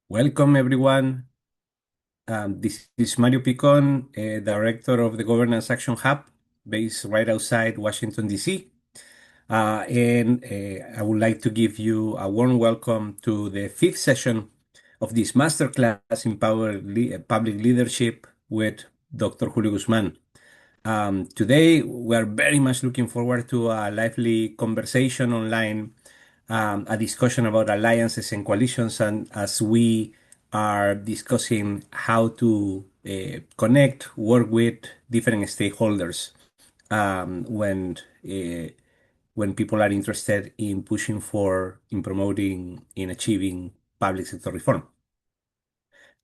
Welcome, everyone. This is Mario Picon, Director of the Governance Action Hub, based right outside Washington, D.C. I would like to give you a warm welcome to the fifth session of this masterclass in public leadership with Dr. Julio Guzmán. Today, we are very much looking forward to a lively conversation online, a discussion about alliances and coalitions, and as we are discussing how to connect, work with different stakeholders when people are interested in pushing for, in promoting, in achieving public sector reform.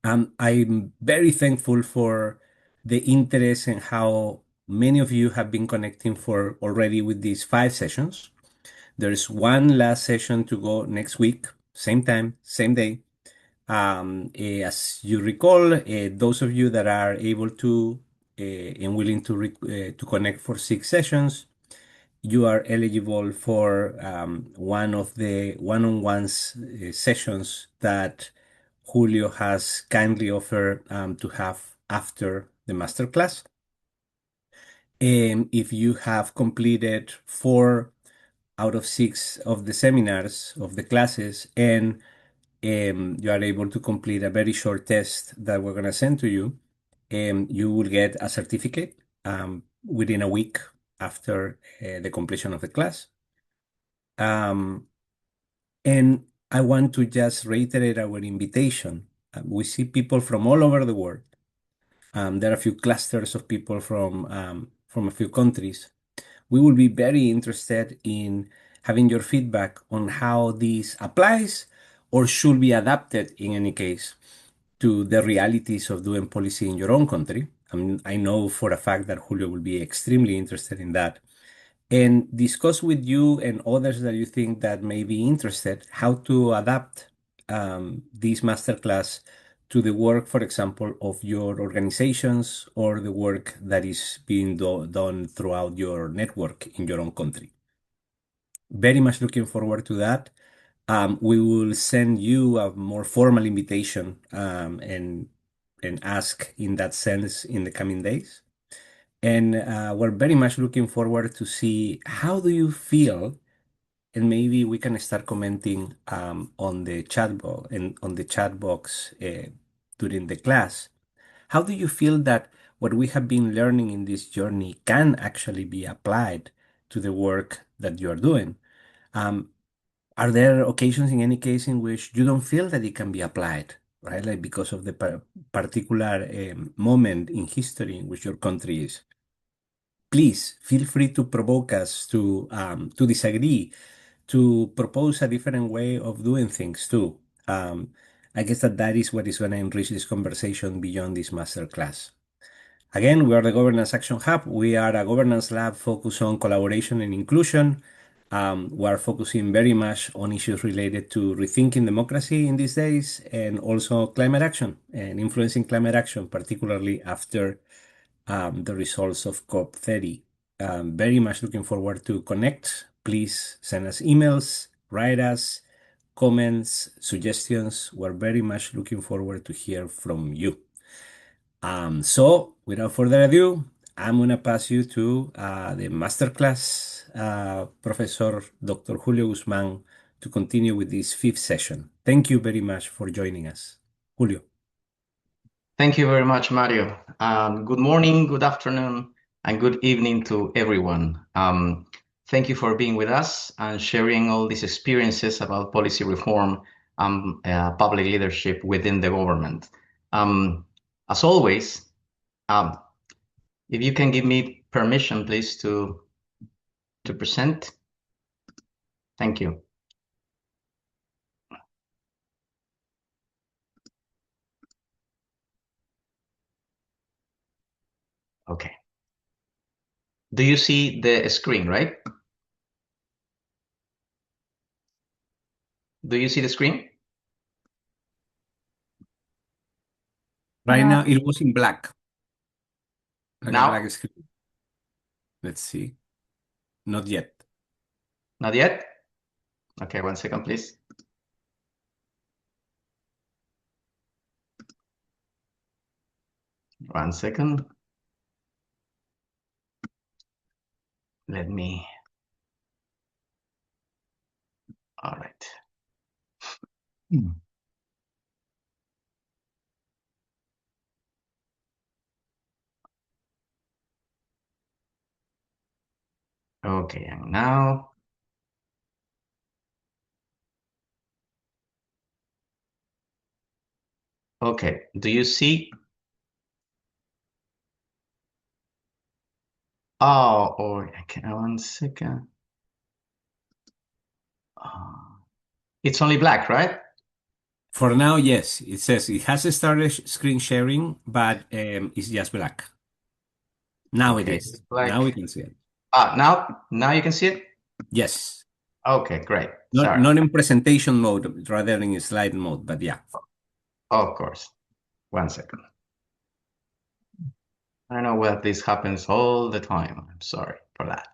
I'm very thankful for the interest and how many of you have been connecting for already with these 5 sessions. There's one last session to go next week, same time, same day. As you recall, those of you that are able to and willing to connect for 6 sessions, you are eligible for one of the one-on-ones sessions that Julio has kindly offered to have after the masterclass. And if you have completed 4 out of 6 of the seminars of the classes and you are able to complete a very short test that we're going to send to you, you will get a certificate within a week after the completion of the class. And I want to just reiterate our invitation. We see people from all over the world. There are a few clusters of people from a few countries. We will be very interested in having your feedback on how this applies or should be adapted in any case to the realities of doing policy in your own country. I know for a fact that Julio will be extremely interested in that and discuss with you and others that you think that may be interested how to adapt this masterclass to the work, for example, of your organizations or the work that is being done throughout your network in your own country. Very much looking forward to that. We will send you a more formal invitation and ask in that sense in the coming days. And we're very much looking forward to see how do you feel, and maybe we can start commenting on the chat box during the class. How do you feel that what we have been learning in this journey can actually be applied to the work that you are doing? Um, are there occasions in any case in which you don't feel that it can be applied, right? Like because of the particular moment in history in which your country is? Please feel free to provoke us to disagree, to propose a different way of doing things too. I guess that is what is going to enrich this conversation beyond this masterclass. Again, we are the Governance Action Hub. We are a governance lab focused on collaboration and inclusion. We are focusing very much on issues related to rethinking democracy in these days and also climate action and influencing climate action, particularly after the results of COP30. Very much looking forward to connect. Please send us emails, write us comments, suggestions. We're very much looking forward to hear from you. So without further ado, I'm going to pass you to the masterclass Professor Dr. Julio Guzmán to continue with this fifth session. Thank you very much for joining us. Julio. Thank you very much, Mario. Good morning, good afternoon, and good evening to everyone. Thank you for being with us and sharing all these experiences about policy reform and public leadership within the government. As always, if you can give me permission, please, to present. Thank you. Okay. Do you see the screen, right? Do you see the screen? Right now, it was in black. Like a Now? black screen. Let's see. Not yet. Not yet? Okay, 1 second, please. 1 second. Let me. All right. Okay, and now. Okay, do you see? Oh, okay, 1 second. It's only black, right? For now, yes. It says it has started screen sharing, but it's just black. Now it Okay, is. Now we black. can see it. Now you can see it? Yes. Okay, great. Not Sorry. not in presentation mode, rather in slide mode, but yeah. Of course. 1 second. I know that this happens all the time. I'm sorry for that.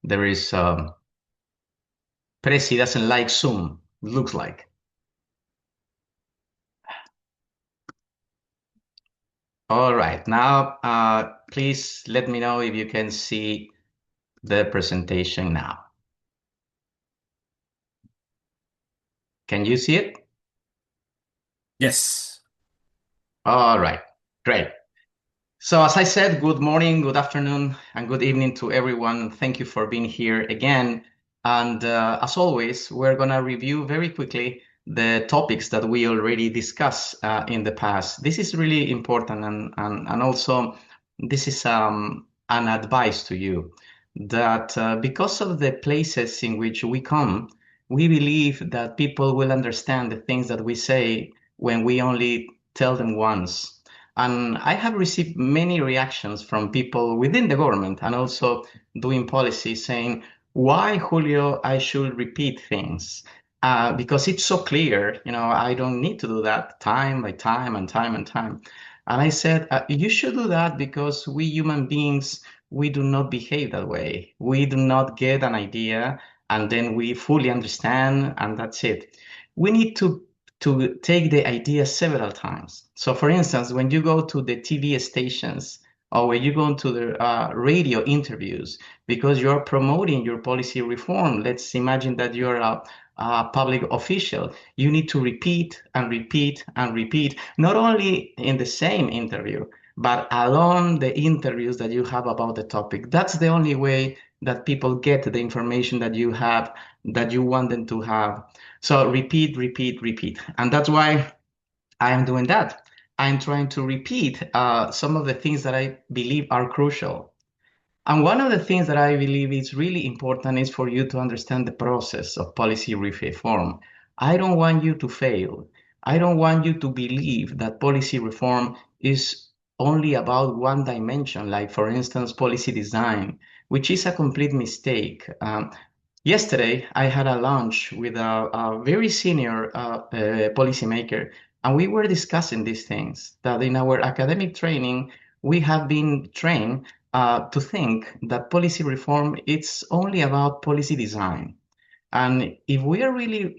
There is Prezi doesn't like Zoom, looks like. All right, now please let me know if you can see the presentation now. Can you see it? Yes. All right, great. So as I said, good morning, good afternoon, and good evening to everyone. Thank you for being here again. And as always, we're going to review very quickly the topics that we already discussed in the past. This is really important, and also this is an advice to you that because of the places in which we come, we believe that people will understand the things that we say when we only tell them once. And I have received many reactions from people within the government and also doing policy saying, why, Julio, I should repeat things? Because it's so clear, I don't need to do that time by time and time and time. And I said, you should do that because we human beings, we do not behave that way. We do not get an idea and then we fully understand and that's it. We need to take the idea several times. So for instance, when you go to the TV stations or when you go to the radio interviews, because you're promoting your policy reform, let's imagine that you're a public official, you need to repeat and repeat and repeat, not only in the same interview, but along the interviews that you have about the topic. That's the only way that people get the information that you have, that you want them to have. So repeat, repeat, repeat. And that's why I am doing that. I'm trying to repeat some of the things that I believe are crucial. And one of the things that I believe is really important is for you to understand the process of policy reform. I don't want you to fail. I don't want you to believe that policy reform is only about one dimension, like, for instance, policy design, which is a complete mistake. Yesterday, I had a lunch with a very senior policymaker, and we were discussing these things that in our academic training, we have been trained to think that policy reform it's only about policy design. And if we are really,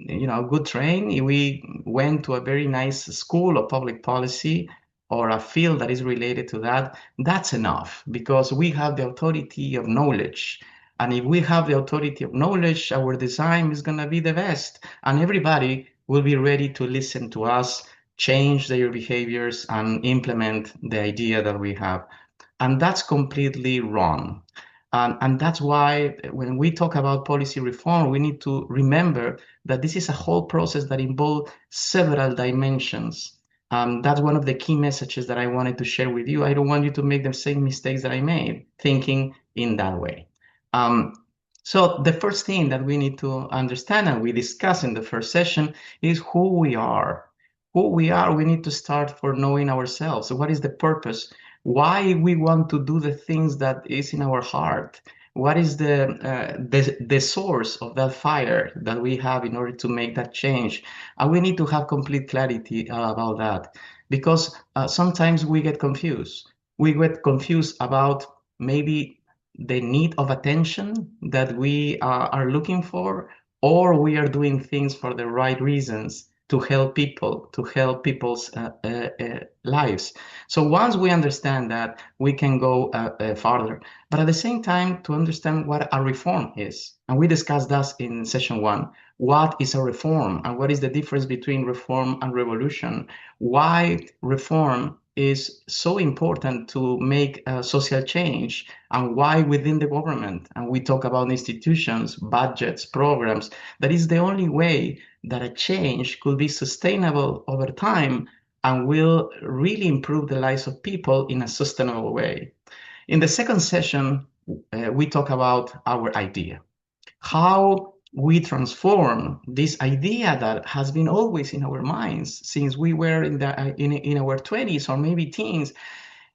good trained, if we went to a very nice school of public policy or a field that is related to that, that's enough because we have the authority of knowledge. And if we have the authority of knowledge, our design is going to be the best. And everybody will be ready to listen to us, change their behaviors, and implement the idea that we have. And that's completely wrong. And that's why when we talk about policy reform, we need to remember that this is a whole process that involves several dimensions. That's one of the key messages that I wanted to share with you. I don't want you to make the same mistakes that I made, thinking in that way. So the first thing that we need to understand, and we discussed in the first session, is who we are. Who we are, we need to start for knowing ourselves. So what is the purpose? Why we want to do the things that is in our heart? What is the source of that fire that we have in order to make that change? And we need to have complete clarity about that because sometimes we get confused. We get confused about maybe the need of attention that we are looking for, or we are doing things for the right reasons to help people, to help people's lives. So once we understand that, we can go farther. But at the same time, to understand what a reform is. And we discussed that in session one. What is a reform, and what is the difference between reform and revolution? Why reform is so important to make social change, and why within the government. And we talk about institutions, budgets, programs. That is the only way that a change could be sustainable over time and will really improve the lives of people in a sustainable way. In the second session, we talk about our idea, how we transform this idea that has been always in our minds since we were in our 20s or maybe teens,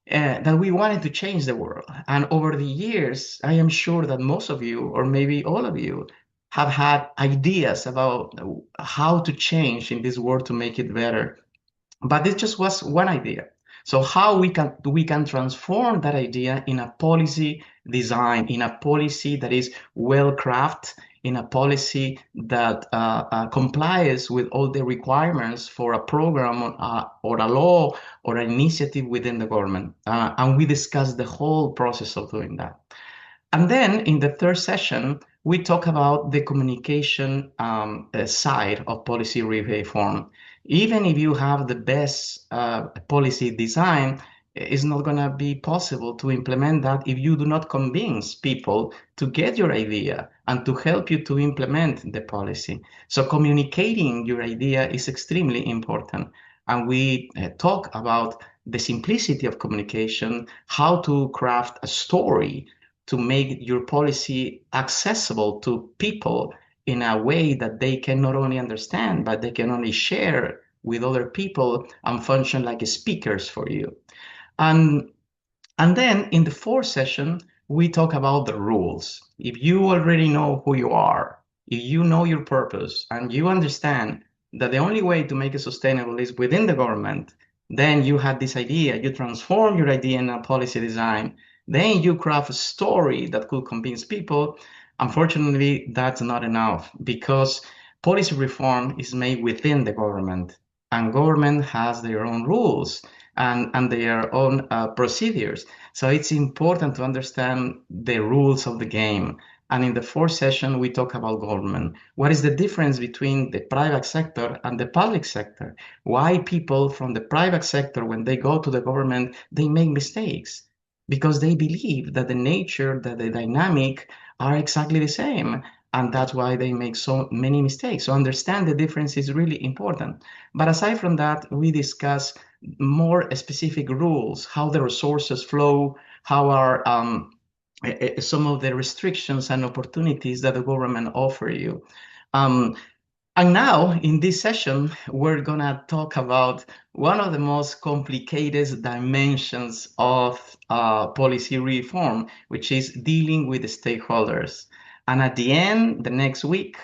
that we wanted to change the world. And over the years, I am sure that most of you, or maybe all of you, have had ideas about how to change in this world to make it better. But this just was one idea. So how we can transform that idea in a policy design, in a policy that is well crafted, in a policy that complies with all the requirements for a program or a law or an initiative within the government. And we discuss the whole process of doing that. And then in the third session, we talk about the communication side of policy reform. Even if you have the best policy design, it's not going to be possible to implement that if you do not convince people to get your idea and to help you to implement the policy. So communicating your idea is extremely important. And we talk about the simplicity of communication, how to craft a story to make your policy accessible to people in a way that they can not only understand, but they can only share with other people and function like speakers for you. And, and then in the fourth session, we talk about the rules. If you already know who you are, if you know your purpose, and you understand that the only way to make it sustainable is within the government, then you have this idea, you transform your idea in a policy design, then you craft a story that could convince people. Unfortunately, that's not enough because policy reform is made within the government, and government has their own rules and their own procedures. So it's important to understand the rules of the game. And in the fourth session, we talk about government. What is the difference between the private sector and the public sector? Why people from the private sector, when they go to the government, they make mistakes? Because they believe that the nature, that the dynamic are exactly the same. And that's why they make so many mistakes. So understand the difference is really important. But aside from that, we discuss more specific rules, how the resources flow, how are some of the restrictions and opportunities that the government offer you. Um, and now, in this session, we're going to talk about one of the most complicated dimensions of policy reform, which is dealing with the stakeholders. And at the end, the next week,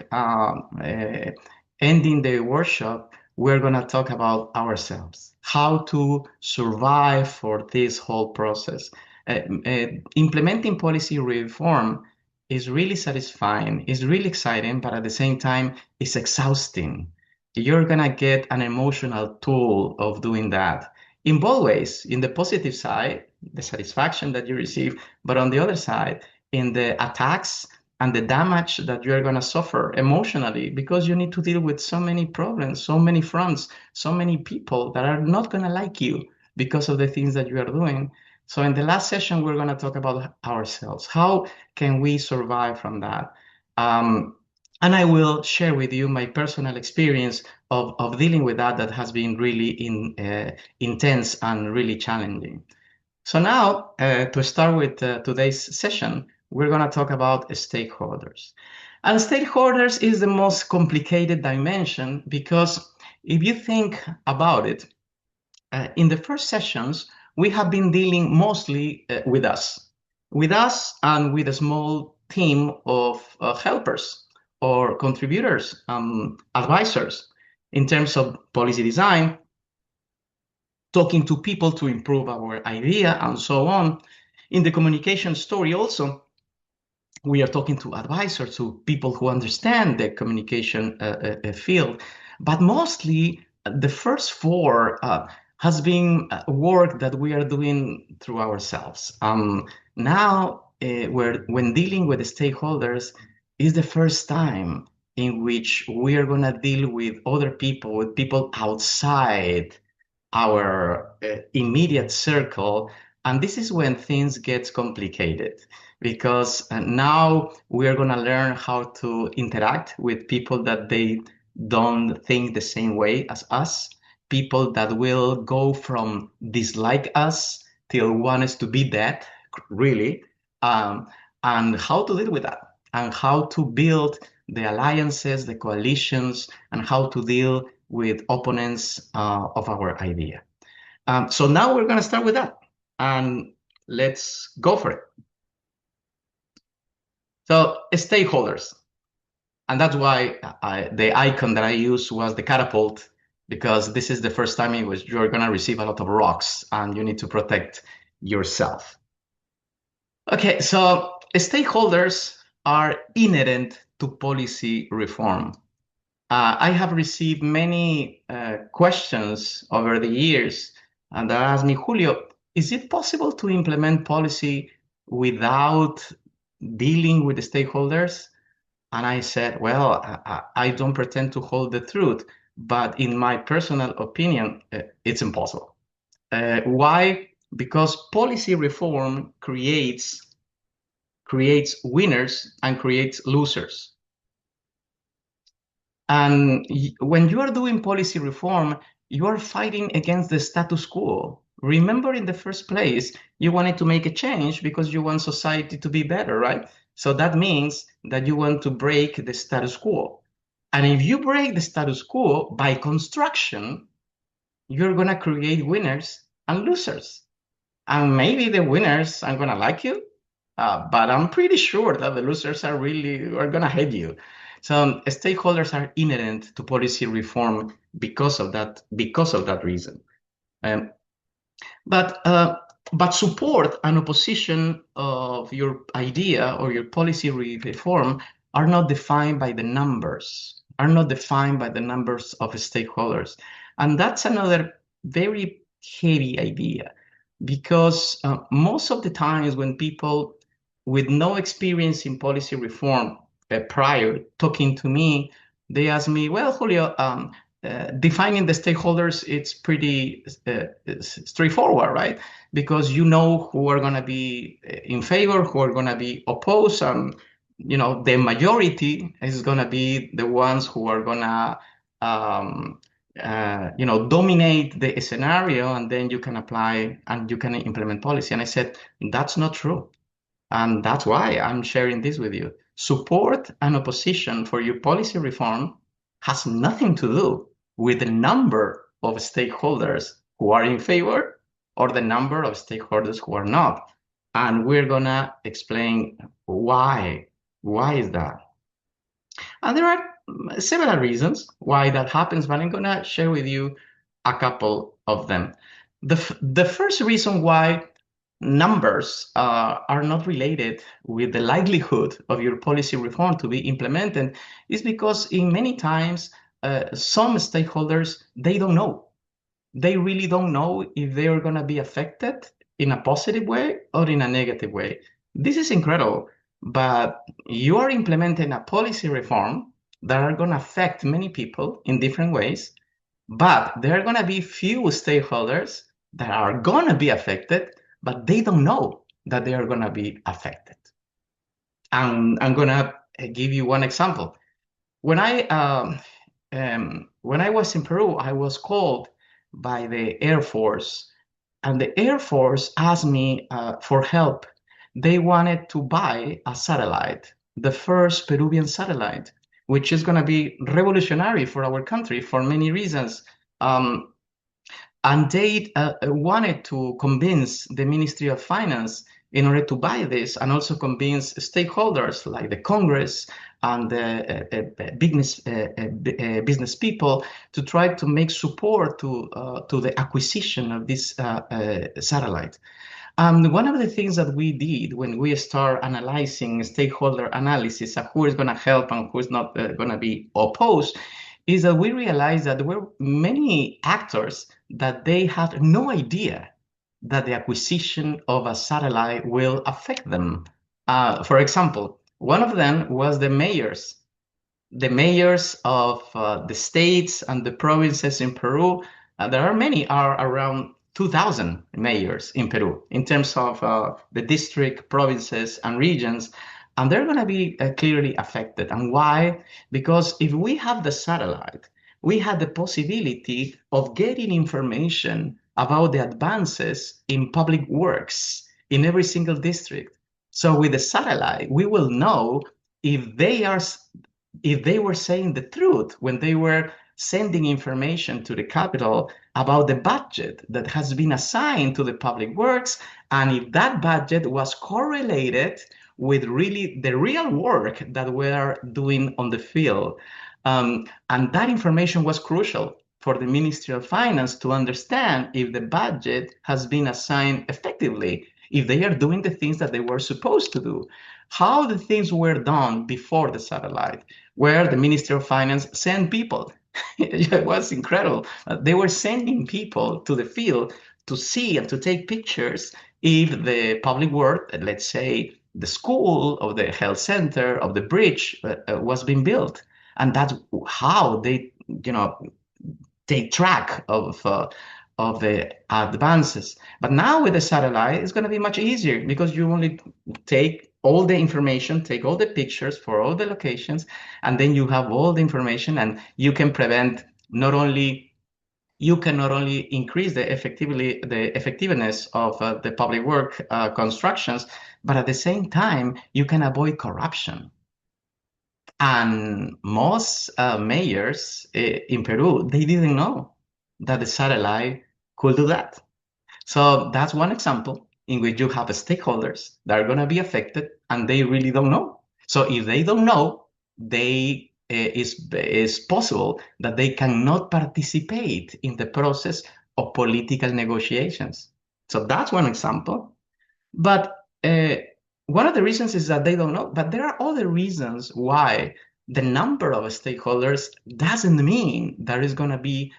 ending the workshop, we're going to talk about ourselves, how to survive for this whole process. Implementing policy reform is really satisfying, is really exciting, but at the same time, it's exhausting. You're gonna get an emotional toll of doing that in both ways. In the positive side, the satisfaction that you receive, but on the other side, in the attacks and the damage that you're gonna suffer emotionally because you need to deal with so many problems, so many fronts, so many people that are not gonna like you because of the things that you are doing. So in the last session, we're going to talk about ourselves. How can we survive from that? And I will share with you my personal experience of dealing with that has been really intense and really challenging. So now, to start with today's session, we're going to talk about stakeholders. And stakeholders is the most complicated dimension because if you think about it, in the first sessions, we have been dealing mostly with us and with a small team of helpers or contributors, advisors, in terms of policy design, talking to people to improve our idea, and so on. In the communication story also, we are talking to advisors, to people who understand the communication field. But mostly, the first four has been work that we are doing through ourselves. Now, when dealing with the stakeholders, is the first time in which we are going to deal with other people, with people outside our immediate circle. And this is when things get complicated because now we are going to learn how to interact with people that they don't think the same way as us, people that will go from dislike us till want us to be dead, really, um, and how to deal with that, and how to build the alliances, the coalitions, and how to deal with opponents of our idea. So now we're going to start with that, and let's go for it. So stakeholders, and that's why the icon that I used was the catapult, because this is the first time in which you're going to receive a lot of rocks and you need to protect yourself. Okay, so stakeholders are inherent to policy reform. I have received many questions over the years and that asked me, Julio, is it possible to implement policy without dealing with the stakeholders? And I said, well, I don't pretend to hold the truth, but in my personal opinion, it's impossible. Why? Because policy reform creates winners and creates losers. And when you are doing policy reform, you are fighting against the status quo. Remember, in the first place, you wanted to make a change because you want society to be better, right? So that means that you want to break the status quo. And if you break the status quo by construction, you're going to create winners and losers. And maybe the winners are going to like you, but I'm pretty sure that the losers are going to hate you. So stakeholders are inherent to policy reform because of that reason. Um, but support and opposition of your idea or your policy reform are not defined by the numbers, of stakeholders. And that's another very heavy idea, because most of the times when people with no experience in policy reform prior talking to me, they ask me, well, Julio, defining the stakeholders, it's pretty straightforward, right? Because you know who are going to be in favor, who are going to be opposed, and the majority is going to be the ones who are going to dominate the scenario, and then you can apply and you can implement policy. And I said, that's not true. And that's why I'm sharing this with you. Support and opposition for your policy reform has nothing to do with the number of stakeholders who are in favor or the number of stakeholders who are not. And we're going to explain why. Why is that? And there are several reasons why that happens, but I'm going to share with you a couple of them. The first reason why numbers are not related with the likelihood of your policy reform to be implemented is because in many times some stakeholders, they don't know. They really don't know if they are going to be affected in a positive way or in a negative way. This is incredible, but you are implementing a policy reform that are going to affect many people in different ways, but there are going to be few stakeholders that are going to be affected, but they don't know that they are going to be affected. And I'm going to give you one example. When I was in Peru, I was called by the Air Force, and the Air Force asked me for help. They wanted to buy a satellite, the first Peruvian satellite, which is going to be revolutionary for our country for many reasons. And they wanted to convince the Ministry of Finance in order to buy this, and also convince stakeholders like the Congress and the business people to try to make support to the acquisition of this satellite. One of the things that we did when we start analyzing stakeholder analysis of who is going to help and who is not going to be opposed is that we realized that there were many actors that they had no idea that the acquisition of a satellite will affect them. For example, one of them was the mayors of the states and the provinces in Peru. There are many, are around 2,000 mayors in Peru in terms of the district, provinces, and regions. And they're going to be clearly affected. And why? Because if we have the satellite, we had the possibility of getting information about the advances in public works in every single district. So with the satellite, we will know if they were saying the truth when they were sending information to the capital about the budget that has been assigned to the public works, and if that budget was correlated with really the real work that we're doing on the field. And that information was crucial for the Ministry of Finance to understand if the budget has been assigned effectively, if they are doing the things that they were supposed to do, how the things were done before the satellite, where the Ministry of Finance sent people. It was incredible. They were sending people to the field to see and to take pictures if the public work, let's say the school or the health center of the bridge was being built. And that's how they, take track of the advances. But now with the satellite, it's going to be much easier because you only take all the information, take all the pictures for all the locations, and then you have all the information, and you can prevent you can not only increase the effectiveness of the public work constructions, but at the same time, you can avoid corruption. And most mayors in Peru, they didn't know that the satellite could do that. So that's one example in which you have stakeholders that are going to be affected and they really don't know. So if they don't know, is possible that they cannot participate in the process of political negotiations. So that's one example. But one of the reasons is that they don't know, but there are other reasons why the number of stakeholders doesn't mean that is going to be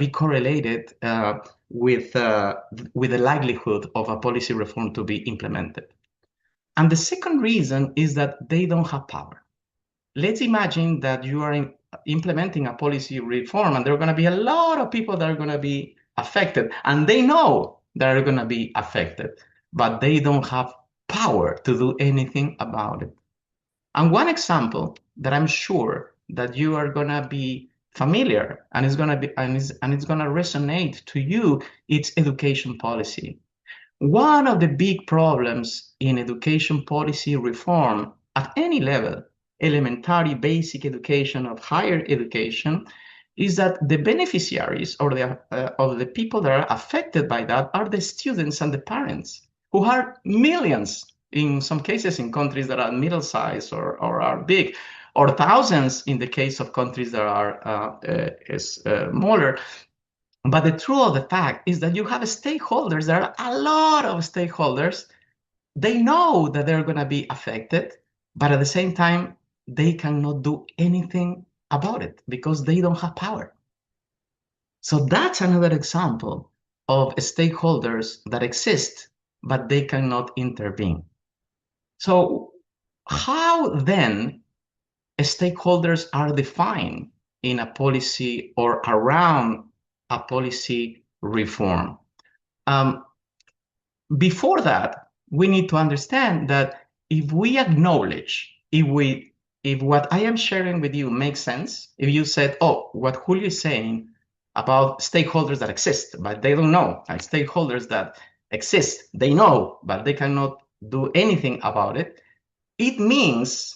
correlated with the likelihood of a policy reform to be implemented. And the second reason is that they don't have power. Let's imagine that you are implementing a policy reform and there are going to be a lot of people that are going to be affected, and they know that are going to be affected, but they don't have power to do anything about it. And one example that I'm sure that you are going to be familiar and it's going to resonate to you, it's education policy. One of the big problems in education policy reform at any level, elementary, basic education, of higher education, is that the beneficiaries or of the people that are affected by that are the students and the parents, who are millions in some cases in countries that are middle size or are big, or thousands in the case of countries that are smaller. But the truth of the fact is that you have stakeholders. There are a lot of stakeholders. They know that they're going to be affected, but at the same time, they cannot do anything about it because they don't have power. So that's another example of stakeholders that exist, but they cannot intervene. So how then stakeholders are defined in a policy or around a policy reform? Before that, we need to understand that if we acknowledge, if what I am sharing with you makes sense, if you said, oh, what Julio is saying about stakeholders that exist, but they don't know, like stakeholders that exist, they know, but they cannot do anything about it, it means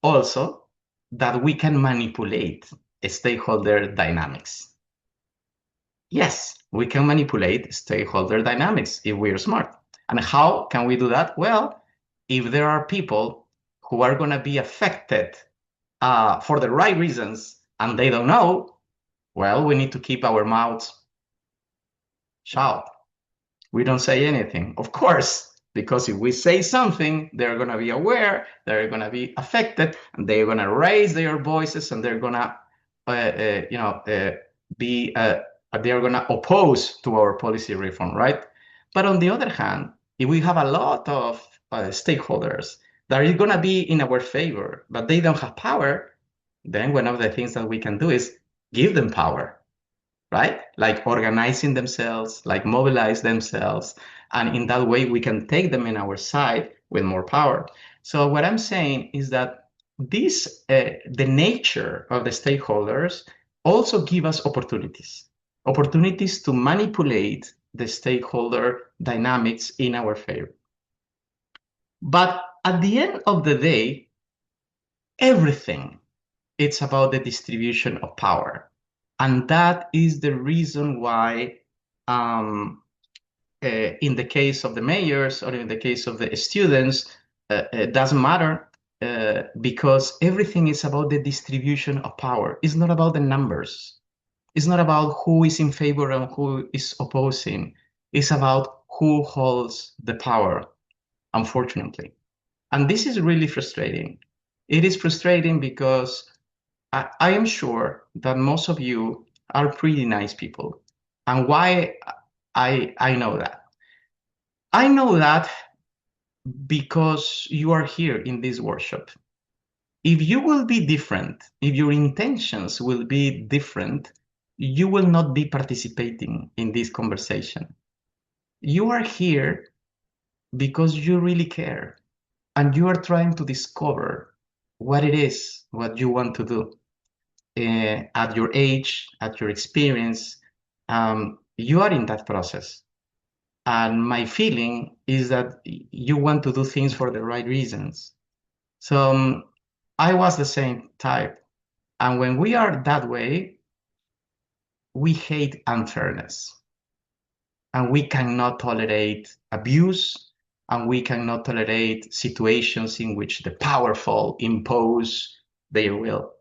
also that we can manipulate stakeholder dynamics. Yes, we can manipulate stakeholder dynamics if we are smart. And how can we do that? Well, if there are people who are going to be affected for the right reasons and they don't know, well, we need to keep our mouths shut. We don't say anything, of course, because if we say something, they're going to be aware, they're going to be affected, and they're going to raise their voices, and they're going to, be, they're going to oppose to our policy reform, right? But on the other hand, if we have a lot of stakeholders that are going to be in our favor, but they don't have power, then one of the things that we can do is give them power, right? Like organizing themselves, like mobilize themselves. And in that way, we can take them in our side with more power. So what I'm saying is that the nature of the stakeholders also give us opportunities to manipulate the stakeholder dynamics in our favor. But at the end of the day, everything, it's about the distribution of power. And that is the reason why, in the case of the mayors or in the case of the students, it doesn't matter, because everything is about the distribution of power. It's not about the numbers. It's not about who is in favor and who is opposing. It's about who holds the power, unfortunately. And this is really frustrating. It is frustrating because I am sure that most of you are pretty nice people. And why I know that? I know that because you are here in this workshop. If you will be different, if your intentions will be different, you will not be participating in this conversation. You are here because you really care and you are trying to discover what it is, what you want to do. At your age, at your experience, you are in that process. And my feeling is that you want to do things for the right reasons. So I was the same type. And when we are that way, we hate unfairness. And we cannot tolerate abuse. And we cannot tolerate situations in which the powerful impose their will.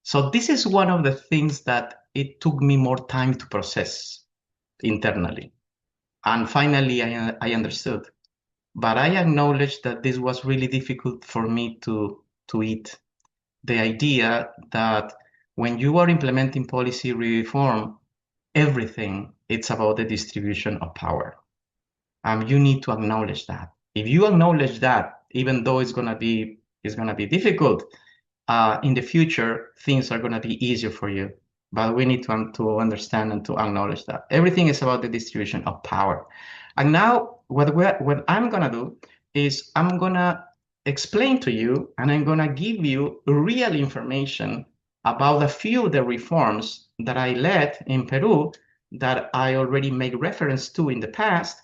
So this is one of the things that it took me more time to process internally. And finally, I understood. But I acknowledge that this was really difficult for me to eat. The idea that when you are implementing policy reform, everything, it's about the distribution of power. You need to acknowledge that. If you acknowledge that, even though it's gonna be difficult, in the future, things are gonna be easier for you. But we need to understand and to acknowledge that everything is about the distribution of power. And now what I'm gonna do is I'm gonna explain to you and I'm gonna give you real information about a few of the reforms that I led in Peru that I already made reference to in the past,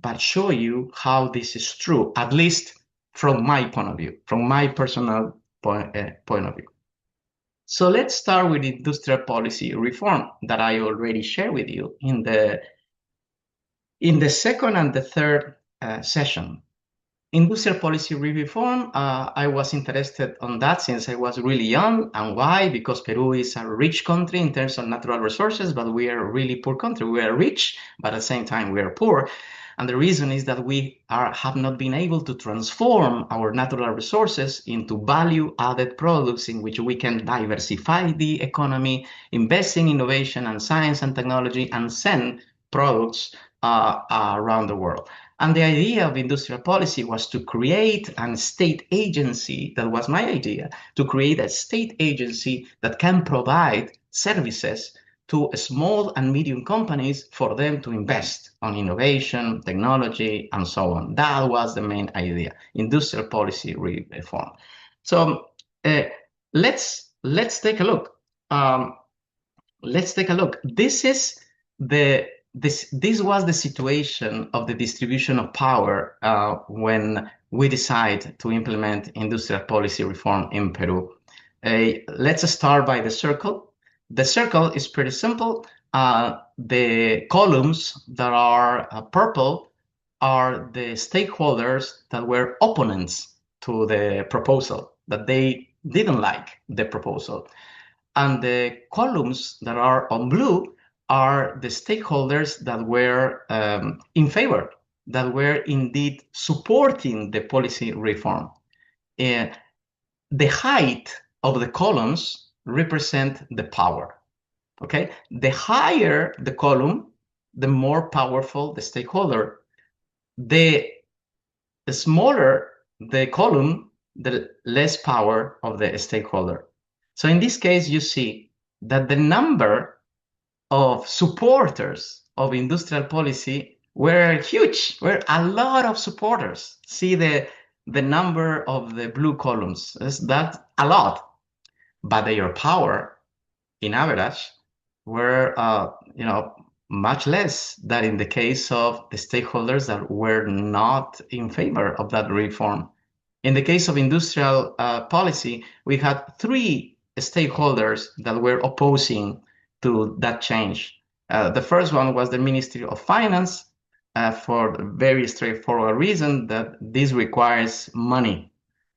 but show you how this is true, at least from my point of view, from my personal point of view. So let's start with industrial policy reform that I already shared with you in the second and the third session. Industrial policy reform, I was interested on that since I was really young. And why? Because Peru is a rich country in terms of natural resources, but we are a really poor country. We are rich, but at the same time we are poor. And the reason is that we have not been able to transform our natural resources into value-added products in which we can diversify the economy, invest in innovation and science and technology, and send products around the world. And the idea of industrial policy was to create a state agency, that was my idea, to create a state agency that can provide services to small and medium companies for them to invest on innovation, technology, and so on. That was the main idea, industrial policy reform. So let's take a look. Let's take a look. This was the situation of the distribution of power when we decide to implement industrial policy reform in Peru. Let's start by the circle. The circle is pretty simple. The columns that are purple are the stakeholders that were opponents to the proposal, that they didn't like the proposal. And the columns that are on blue are the stakeholders that were in favor, that were indeed supporting the policy reform. The height of the columns represent the power. Okay, the higher the column, the more powerful the stakeholder. The smaller the column, the less power of the stakeholder. So in this case, you see that the number of supporters of industrial policy were huge, were a lot of supporters. See the number of the blue columns, that's a lot, but their power in average were much less than in the case of the stakeholders that were not in favor of that reform. In the case of industrial policy, we had three stakeholders that were opposing to that change. The first one was the Ministry of Finance, for a very straightforward reason that this requires money,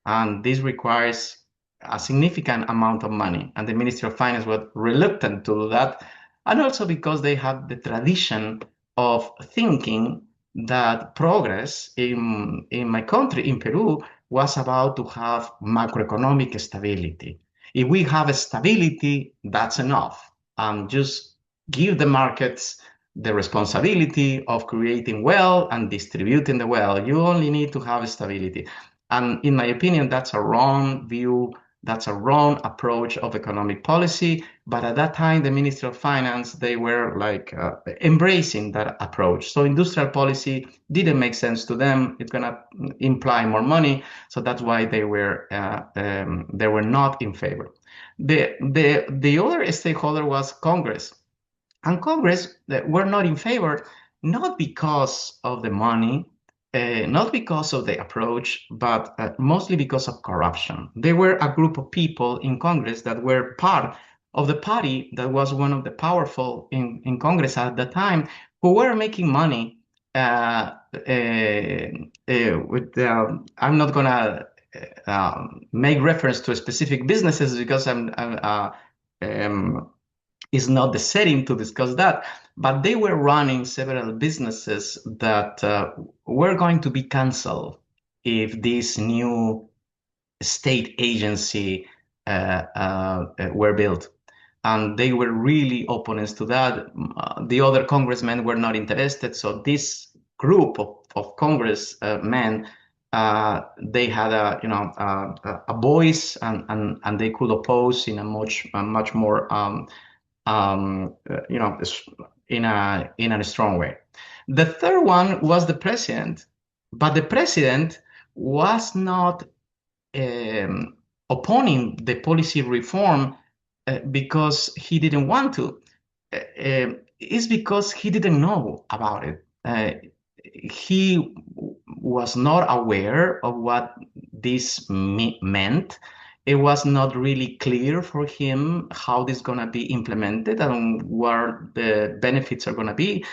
and this requires a significant amount of money, and the Ministry of Finance was reluctant to do that, and also because they have the tradition of thinking that progress in my country, in Peru, was about to have macroeconomic stability. If we have stability, that's enough. Just give the markets the responsibility of creating wealth and distributing the wealth. You only need to have stability. And in my opinion, that's a wrong view. That's a wrong approach of economic policy. But at that time, the Ministry of Finance, they were like embracing that approach. So industrial policy didn't make sense to them. It's going to imply more money. So that's why they were not in favor. The other stakeholder was Congress. And Congress were not in favor, not because of the money, not because of the approach, but mostly because of corruption. There were a group of people in Congress that were part of the party that was one of the powerful in Congress at the time, who were making money with, I'm not going to make reference to specific businesses because is not the setting to discuss that, but they were running several businesses that were going to be canceled if this new state agency were built. And they were really opponents to that. The other congressmen were not interested. So this group of congressmen, they had a voice, and they could oppose in a much more in a strong way. The third one was the president, but the president was not opposing the policy reform because he didn't want to. It's because he didn't know about it. He was not aware of what this meant. It was not really clear for him how this is going to be implemented and where the benefits are going to be.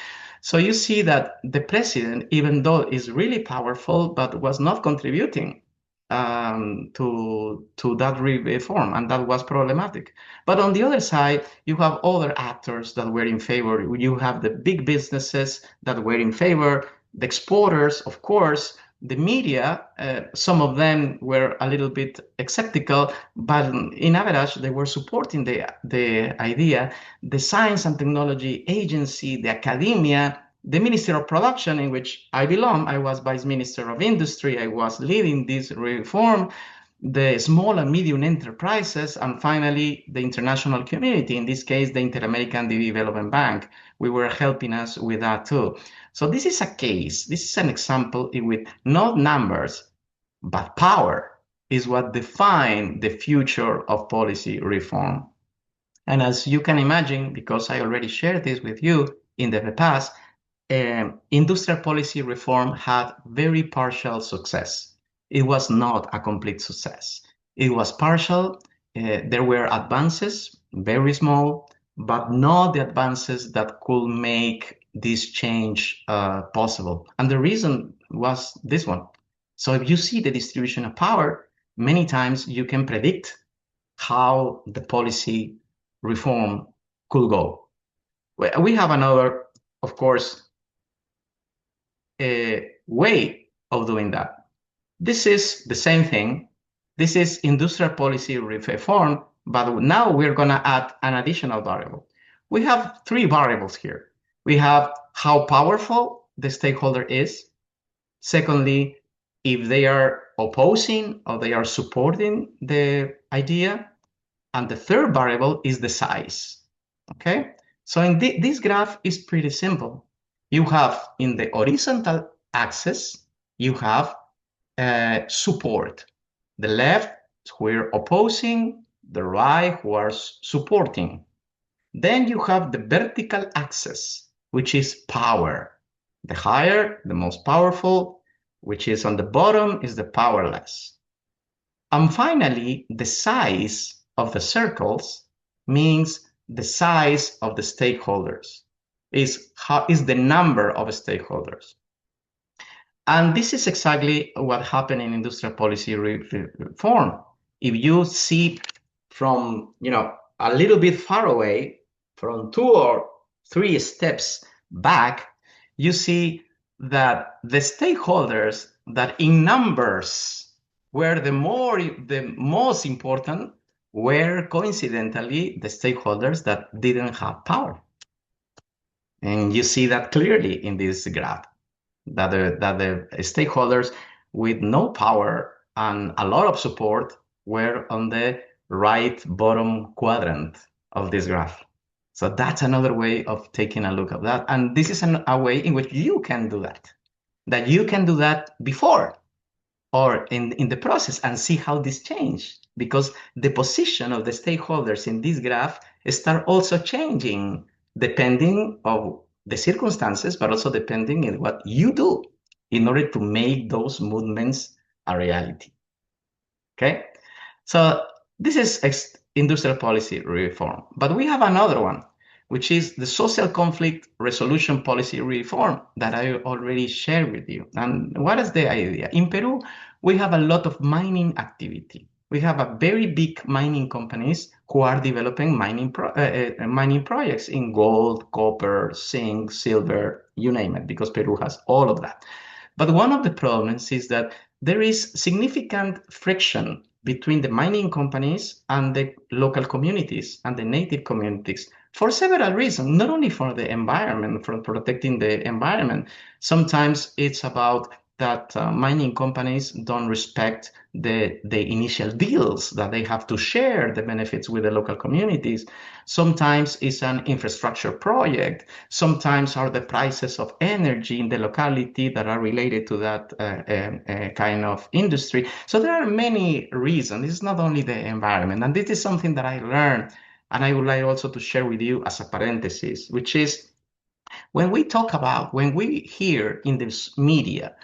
So you see that the president, even though is really powerful, but was not contributing to that reform, and that was problematic. But on the other side, you have other actors that were in favor. You have the big businesses that were in favor, the exporters, of course, the media. Some of them were a little bit skeptical, but in average, they were supporting the idea. The Science and Technology Agency, the academia, the Ministry of Production, in which I belong. I was Vice Minister of Industry. I was leading this reform, the small and medium enterprises, and finally, the international community, in this case, the Inter-American Development Bank. We were helping us with that too. So this is a case, this is an example with not numbers, but power is what defines the future of policy reform. And as you can imagine, because I already shared this with you in the past, industrial policy reform had very partial success. It was not a complete success. It was partial. There were advances, very small, but not the advances that could make this change possible. And the reason was this one. So if you see the distribution of power, many times you can predict how the policy reform could go. We have another, of course, way of doing that. This is the same thing. This is industrial policy reform, but now we're going to add an additional variable. We have three variables here. We have how powerful the stakeholder is. Secondly, if they are opposing or they are supporting the idea. And the third variable is the size. Okay, so in this graph is pretty simple. You have in the horizontal axis, you have support. The left who are opposing, the right who are supporting. Then you have the vertical axis, which is power. The higher, the most powerful, which is on the bottom, is the powerless. And finally, the size of the circles means the size of the stakeholders, is the number of stakeholders. And this is exactly what happened in industrial policy reform. If you see from, a little bit far away, from 2 or 3 steps back, you see that the stakeholders that in numbers were the most important were coincidentally the stakeholders that didn't have power. And you see that clearly in this graph, that the stakeholders with no power and a lot of support were on the right bottom quadrant of this graph. So that's another way of taking a look at that. And this is a way in which you can do that you can do that before or in the process and see how this changed, because the position of the stakeholders in this graph start also changing depending on the circumstances, but also depending on what you do in order to make those movements a reality. Okay, so this is industrial policy reform, but we have another one, which is the social conflict resolution policy reform that I already shared with you. And what is the idea? In Peru, we have a lot of mining activity. We have a very big mining companies who are developing mining projects in gold, copper, zinc, silver, you name it, because Peru has all of that. But one of the problems is that there is significant friction between the mining companies and the local communities and the native communities for several reasons, not only for the environment, for protecting the environment. Sometimes it's about that mining companies don't respect the initial deals that they have to share the benefits with the local communities. Sometimes it's an infrastructure project. Sometimes are the prices of energy in the locality that are related to that kind of industry. So there are many reasons. It's not only the environment. And this is something that I learned, and I would like also to share with you as a parenthesis, which is when we hear in this media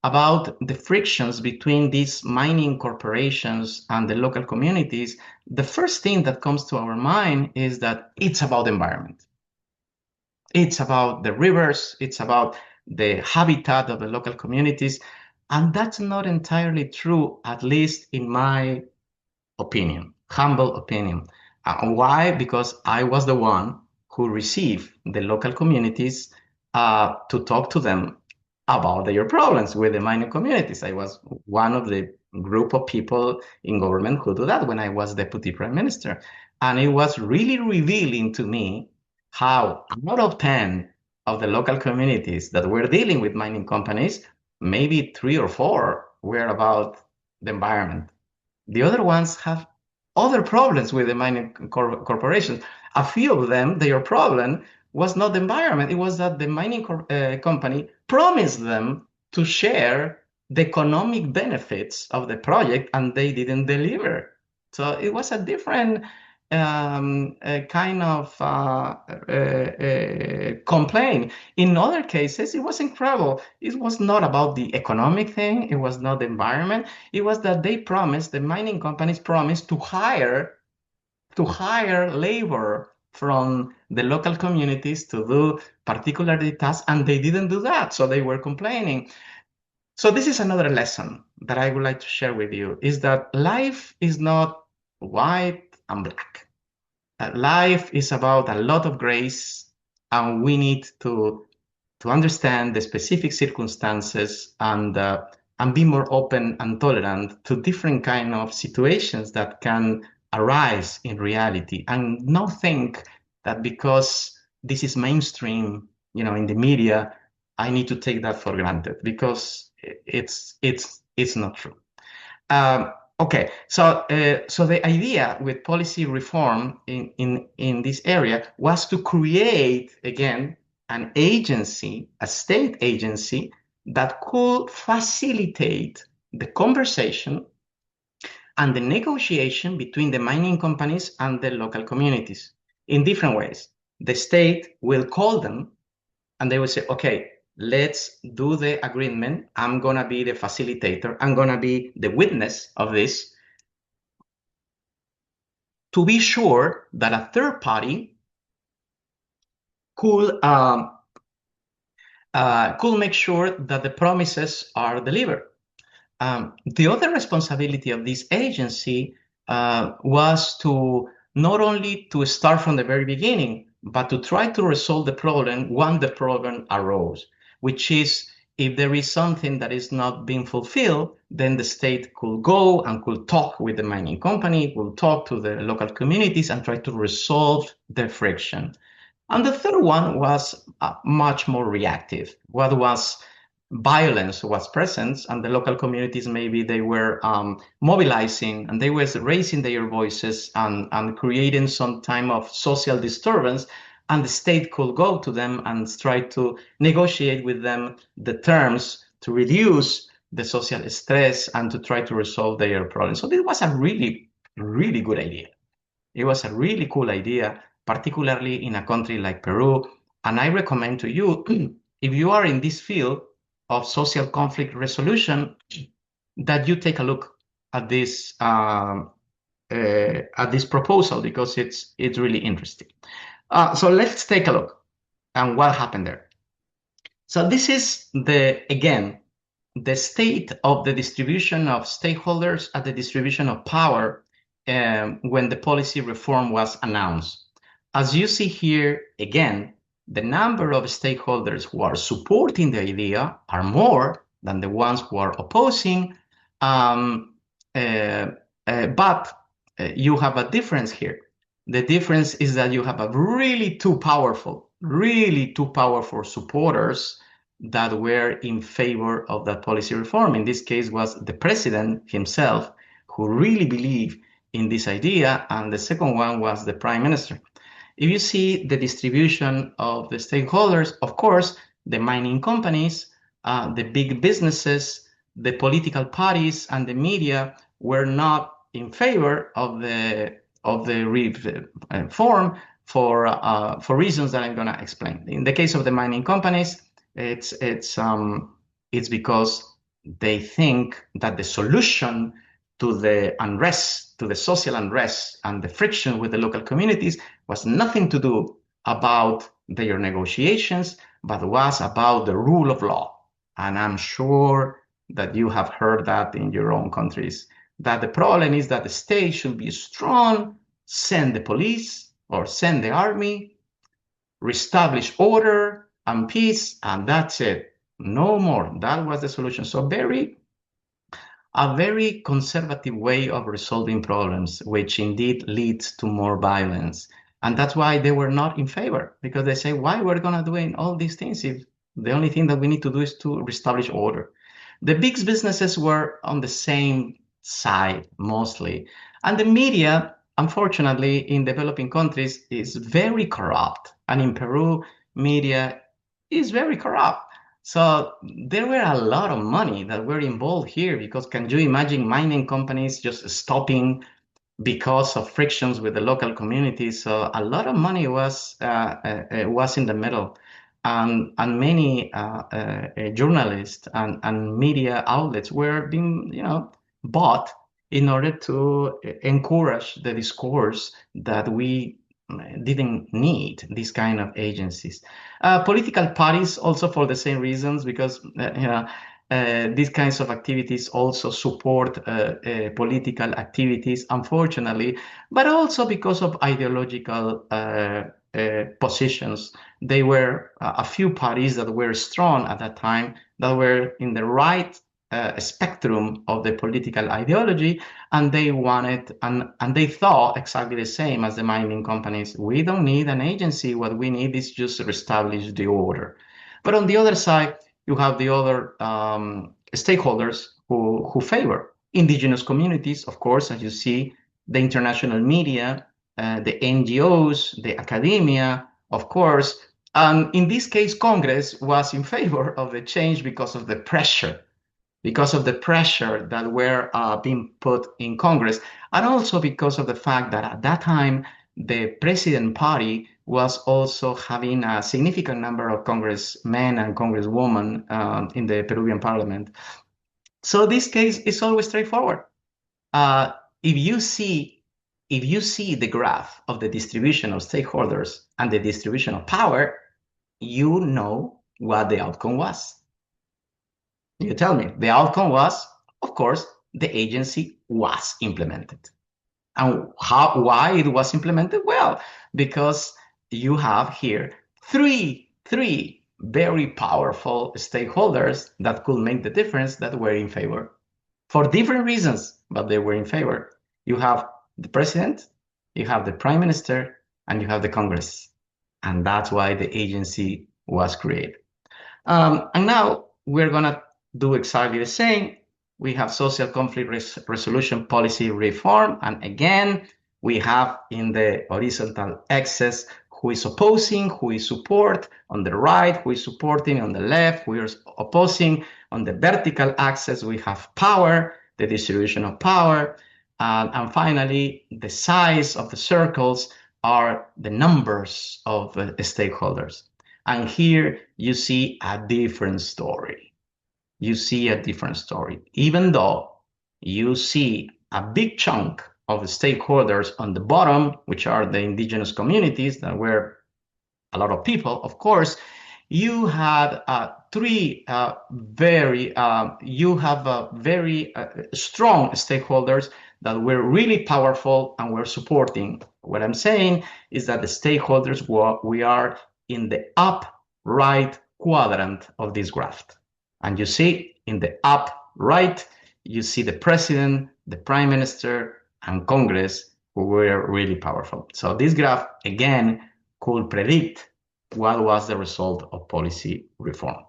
about the frictions between these mining corporations and the local communities, the first thing that comes to our mind is that it's about environment. It's about the rivers, it's about the habitat of the local communities, and that's not entirely true, at least in my opinion, humble opinion. Why? Because I was the one who received the local communities to talk to them about their problems with the mining communities. I was one of the group of people in government who do that when I was deputy prime minister. And it was really revealing to me how out of 10 of the local communities that were dealing with mining companies, maybe 3 or 4 were about the environment. The other ones have other problems with the mining corporations. A few of them, their problem was not the environment. It was that the mining company promised them to share the economic benefits of the project, and they didn't deliver. So it was a different kind of complaint. In other cases, it was incredible. It was not about the economic thing. It was not the environment. It was that the mining companies promised to hire labor from the local communities to do particular tasks, and they didn't do that. So they were complaining. So this is another lesson that I would like to share with you, is that life is not white and black. Life is about a lot of grace and we need to understand the specific circumstances and be more open and tolerant to different kind of situations that can arise in reality, and not think that because this is mainstream, in the media, I need to take that for granted, because it's not true. Okay, so the idea with policy reform in this area was to create, again, an agency, a state agency, that could facilitate the conversation and the negotiation between the mining companies and the local communities in different ways. The state will call them and they will say, okay, let's do the agreement. I'm going to be the facilitator. I'm going to be the witness of this, to be sure that a third party could make sure that the promises are delivered. The other responsibility of this agency was to not only to start from the very beginning, but to try to resolve the problem when the problem arose, which is, if there is something that is not being fulfilled, then the state could go and could talk with the mining company, will talk to the local communities and try to resolve the friction. And the third one was much more reactive. What was violence was present, and the local communities, maybe they were mobilizing and they were raising their voices and creating some time of social disturbance, and the state could go to them and try to negotiate with them the terms to reduce the social stress and to try to resolve their problems. So this was a really, really good idea. It was a really cool idea, particularly in a country like Peru. And I recommend to you, if you are in this field of social conflict resolution, that you take a look at this proposal, because it's really interesting. So let's take a look and what happened there. So this is again the state of the distribution of stakeholders at the distribution of power when the policy reform was announced. As you see here, again, the number of stakeholders who are supporting the idea are more than the ones who are opposing, but you have a difference here. The difference is that you have a really two powerful supporters that were in favor of that policy reform. In this case was the president himself, who really believed in this idea, and the second one was the prime minister. If you see the distribution of the stakeholders, of course, the mining companies, the big businesses, the political parties, and the media were not in favor of the reform for reasons that I'm going to explain. In the case of the mining companies, it's because they think that the solution to the unrest, to the social unrest and the friction with the local communities was nothing to do about their negotiations, but was about the rule of law. And I'm sure that you have heard that in your own countries, that the problem is that the state should be strong, send the police or send the army, reestablish order and peace, and that's it. No more. That was the solution. So a very conservative way of resolving problems, which indeed leads to more violence. And that's why they were not in favor, because they say, why we're going to do all these things if the only thing that we need to do is to reestablish order? The big businesses were on the same side, mostly. And the media, unfortunately, in developing countries is very corrupt. And in Peru, media is very corrupt. So there were a lot of money that were involved here, because can you imagine mining companies just stopping because of frictions with the local communities? So a lot of money was in the middle, and many journalists and media outlets were being bought in order to encourage the discourse that we didn't need these kind of agencies. Political parties also for the same reasons, because these kinds of activities also support political activities, unfortunately, but also because of ideological positions. They were a few parties that were strong at that time, that were in the right spectrum of the political ideology, and they wanted and they thought exactly the same as the mining companies. We don't need an agency. What we need is just to establish the order. But on the other side, you have the other stakeholders who favor indigenous communities, of course, as you see, the international media, the NGOs, the academia, of course. And in this case, Congress was in favor of the change because of the pressure that were being put in Congress, and also because of the fact that at that time, the president party was also having a significant number of congressmen and congresswomen in the Peruvian parliament. So this case is always straightforward. Uh, if you see the graph of the distribution of stakeholders and the distribution of power, you know what the outcome was. You tell me. The outcome was, of course, the agency was implemented. And why it was implemented? Well, because you have here three very powerful stakeholders that could make the difference that were in favor for different reasons, but they were in favor. You have the president, you have the prime minister, and you have the Congress. And that's why the agency was created. And now we're going to do exactly the same. We have social conflict resolution policy reform. And again, we have in the horizontal axis who is opposing, who is support on the right, who is supporting on the left, who is opposing. On the vertical axis, we have power, the distribution of power. And finally, the size of the circles are the numbers of stakeholders. And here you see a different story. You see a different story. Even though you see a big chunk of the stakeholders on the bottom, which are the indigenous communities that were a lot of people, of course, you had very strong stakeholders that were really powerful and were supporting. What I'm saying is that the stakeholders we are in the up right quadrant of this graph. And you see in the up right, you see the president, the prime minister, and Congress who were really powerful. So this graph, again, could predict what was the result of policy reform.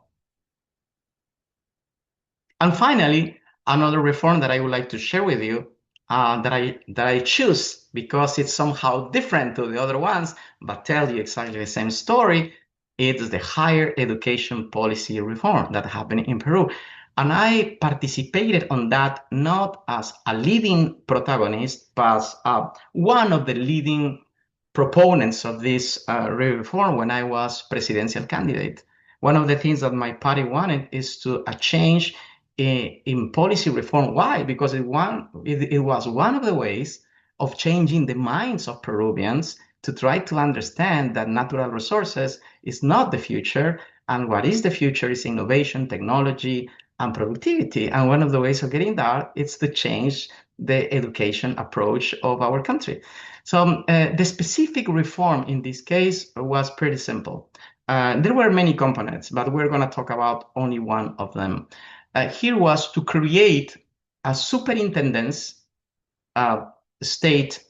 And finally, another reform that I would like to share with you that I choose because it's somehow different to the other ones, but tell you exactly the same story. It's the higher education policy reform that happened in Peru. And I participated on that not as a leading protagonist, but one of the leading proponents of this reform when I was presidential candidate. One of the things that my party wanted is to a change in policy reform. Why? Because it was one of the ways of changing the minds of Peruvians to try to understand that natural resources is not the future, and what is the future is innovation, technology, and productivity. And one of the ways of getting that is to change the education approach of our country. So the specific reform in this case was pretty simple. There were many components, but we're going to talk about only one of them. Here was to create a superintendence state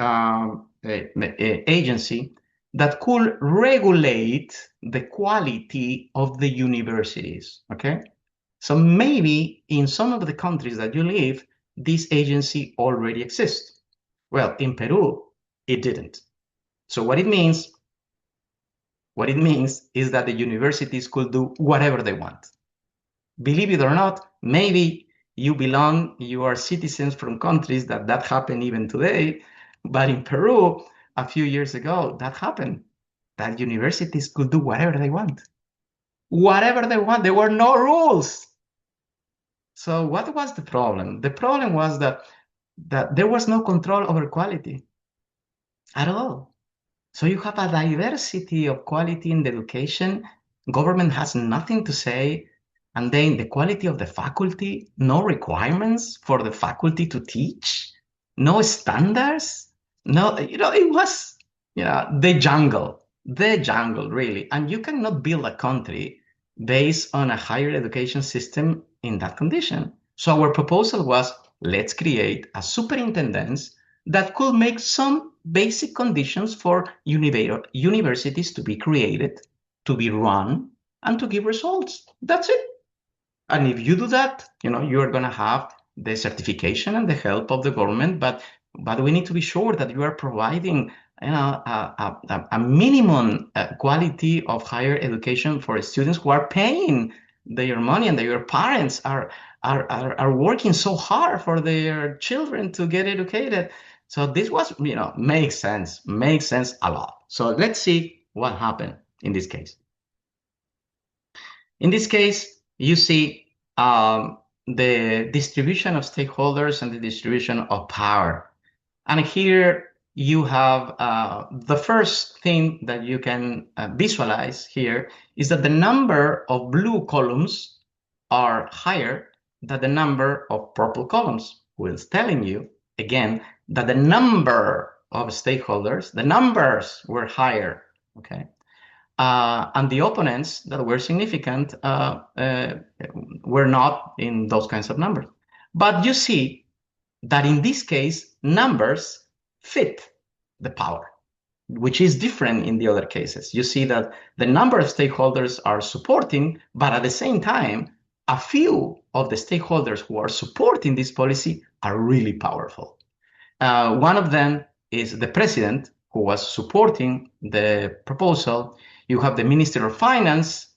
agency that could regulate the quality of the universities, okay? So maybe in some of the countries that you live, this agency already exists. Well, in Peru, it didn't. So what it means is that the universities could do whatever they want. Believe it or not, maybe you are citizens from countries that happened even today, but in Peru, a few years ago, that happened, that universities could do whatever they want. Whatever they want, there were no rules. So what was the problem? The problem was that there was no control over quality at all. So you have a diversity of quality in the education. Government has nothing to say. And then the quality of the faculty, no requirements for the faculty to teach, no standards, no, it was, the jungle. the jungle, really. And you cannot build a country based on a higher education system in that condition. So our proposal was, let's create a superintendence that could make some basic conditions for universities to be created, to be run, and to give results. That's it. And if you do that, you're going to have the certification and the help of the government, but we need to be sure that you are providing a minimum quality of higher education for students who are paying their money, and their parents are working so hard for their children to get educated. So this was, makes sense a lot. So let's see what happened in this case. In this case, you see the distribution of stakeholders and the distribution of power. And here you have the first thing that you can visualize here is that the number of blue columns are higher than the number of purple columns, which is telling you, again, that the number of stakeholders, the numbers were higher, okay? And the opponents that were significant were not in those kinds of numbers. But you see that in this case, numbers fit the power, which is different in the other cases. You see that the number of stakeholders are supporting, but at the same time, a few of the stakeholders who are supporting this policy are really powerful. One of them is the president, who was supporting the proposal. You have the Minister of Finance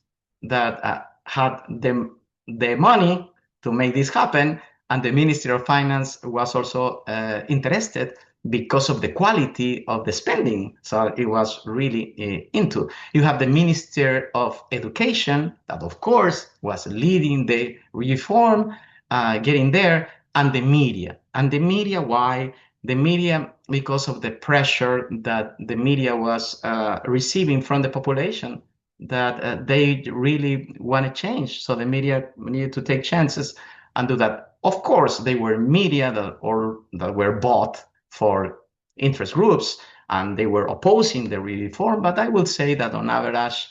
that had the money to make this happen, and the Minister of Finance was also interested because of the quality of the spending. So it was really into. You have the Minister of Education that, of course, was leading the reform, getting there, and the media. And the media, why? The media, because of the pressure that the media was receiving from the population, that they really want to change. So the media needed to take chances and do that. Of course, they were media that were bought for interest groups, and they were opposing the reform. But I would say that on average,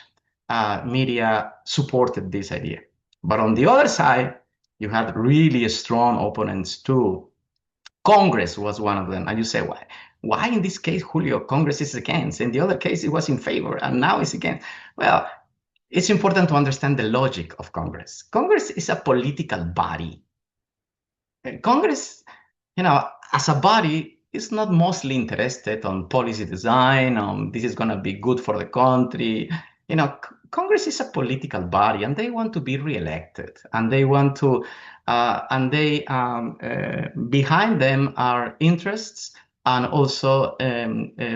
media supported this idea. But on the other side, you had really strong opponents too. Congress was one of them. And you say, why? Why in this case, Julio, Congress is against? In the other case, it was in favor, and now it's against. Well, it's important to understand the logic of Congress. Congress is a political body. Congress, as a body, is not mostly interested on policy design, on this is going to be good for the country. Congress is a political body, and they want to be reelected, and they want to, behind them are interests and also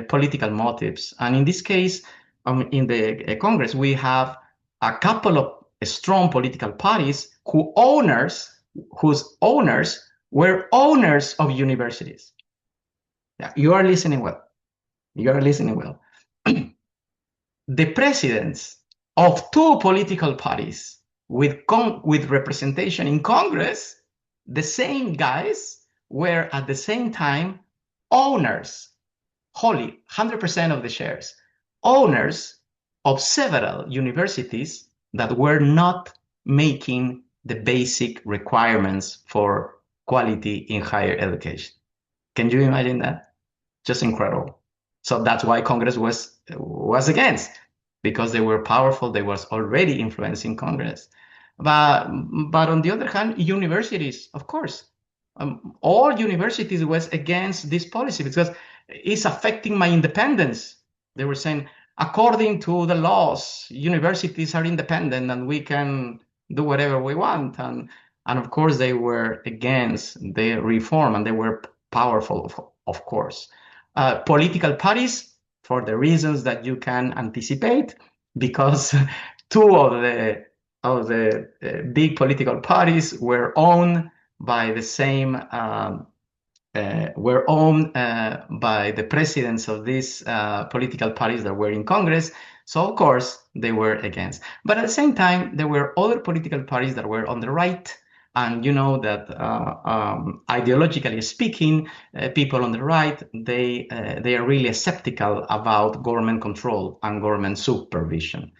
political motives. And in this case, in the Congress, we have a couple of strong political parties whose owners were owners of universities. Yeah, you are listening well. You are listening well. The presidents of two political parties with representation in Congress, the same guys were at the same time owners, wholly, 100% of the shares, owners of several universities that were not making the basic requirements for quality in higher education. Can you imagine that? Just incredible. So that's why Congress was against, because they were powerful. They was already influencing Congress. But on the other hand, universities, of course, all universities was against this policy because it's affecting my independence. They were saying, according to the laws, universities are independent and we can do whatever we want. And of course, they were against the reform, and they were powerful, of course. Political parties, for the reasons that you can anticipate, because two of the big political parties were owned by the same by the presidents of these political parties that were in Congress. So of course they were against. But at the same time, there were other political parties that were on the right, And you know that ideologically speaking, people on the right, they are really skeptical about government control and government supervision.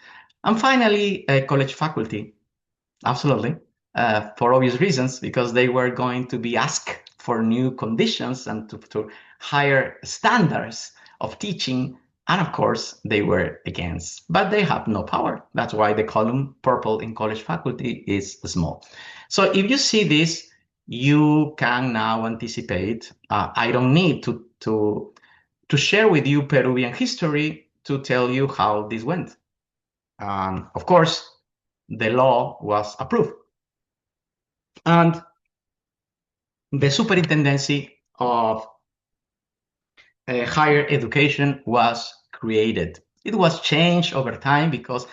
And finally, college faculty, absolutely, for obvious reasons, because they were going to be asked for new conditions and to higher standards of teaching. And of course, they were against, but they have no power. That's why the column purple in college faculty is small. So if you see this, you can now anticipate. I don't need to share with you Peruvian history to tell you how this went. Of course, the law was approved. And the superintendency of higher education was created. It was changed over time because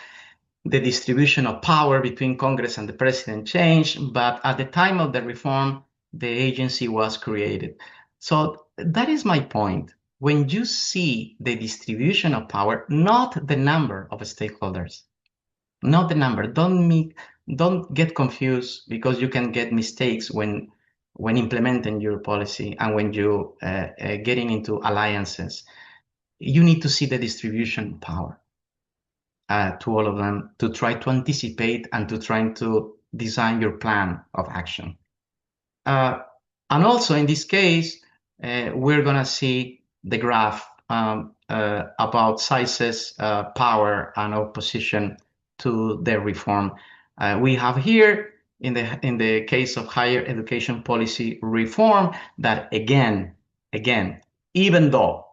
the distribution of power between Congress and the president changed, but at the time of the reform, the agency was created. So that is my point. When you see the distribution of power, not the number of stakeholders, not the number. Don't get confused, because you can get mistakes when implementing your policy and when you getting into alliances. You need to see the distribution power to all of them, to try to anticipate and to try to design your plan of action. And also in this case, we're gonna see the graph about sizes, power, and opposition to the reform. We have here in the case of higher education policy reform that again, even though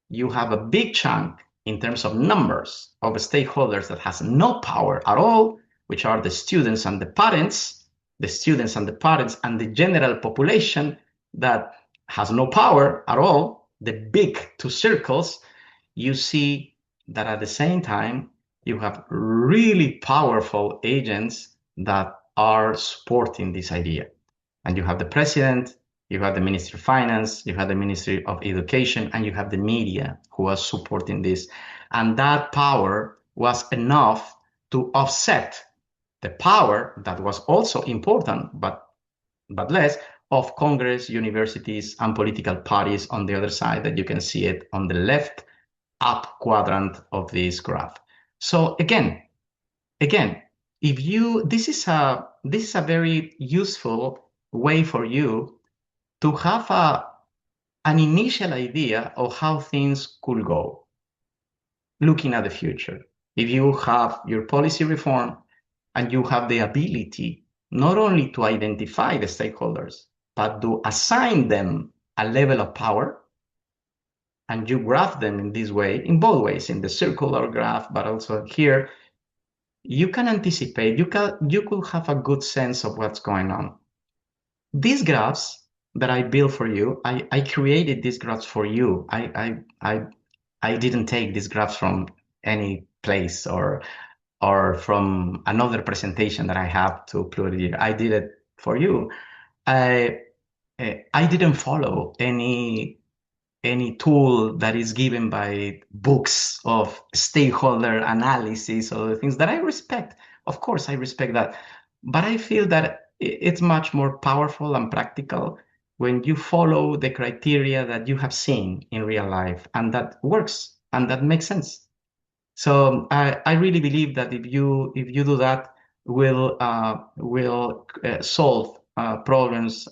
you have a big chunk in terms of numbers of stakeholders that has no power at all, which are the students and the parents, and the general population that has no power at all, the big two circles, you see that at the same time, you have really powerful agents that are supporting this idea. And you have the president, you have the Ministry of Finance, you have the Ministry of Education, and you have the media who are supporting this. And that power was enough to offset the power that was also important, but less, of Congress, universities, and political parties on the other side, that you can see it on the left up quadrant of this graph. So again, if you, this is a very useful way for you to have an initial idea of how things could go, looking at the future. If you have your policy reform and you have the ability not only to identify the stakeholders, but to assign them a level of power, and you graph them in this way, in both ways, in the circular graph, but also here, you can anticipate, you could have a good sense of what's going on. These graphs that I built for you, I created these graphs for you. I didn't take these graphs from any place or from another presentation that I have to upload here. I did it for you. I didn't follow any tool that is given by books of stakeholder analysis or the things that I respect. Of course, I respect that. But I feel that it's much more powerful and practical when you follow the criteria that you have seen in real life, and that works and that makes sense. So I really believe that if you do that, will solve problems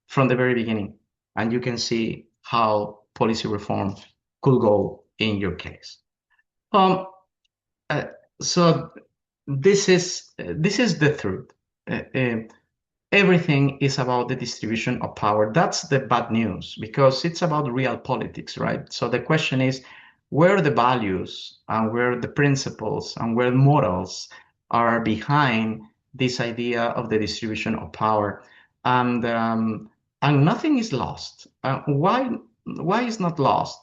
from the very beginning, and you can see how policy reform could go in your case. So this is the truth. Everything is about the distribution of power. That's the bad news, because it's about real politics, right? So the question is, where the values and where the principles and where morals are behind this idea of the distribution of power, and nothing is lost. Why is not lost?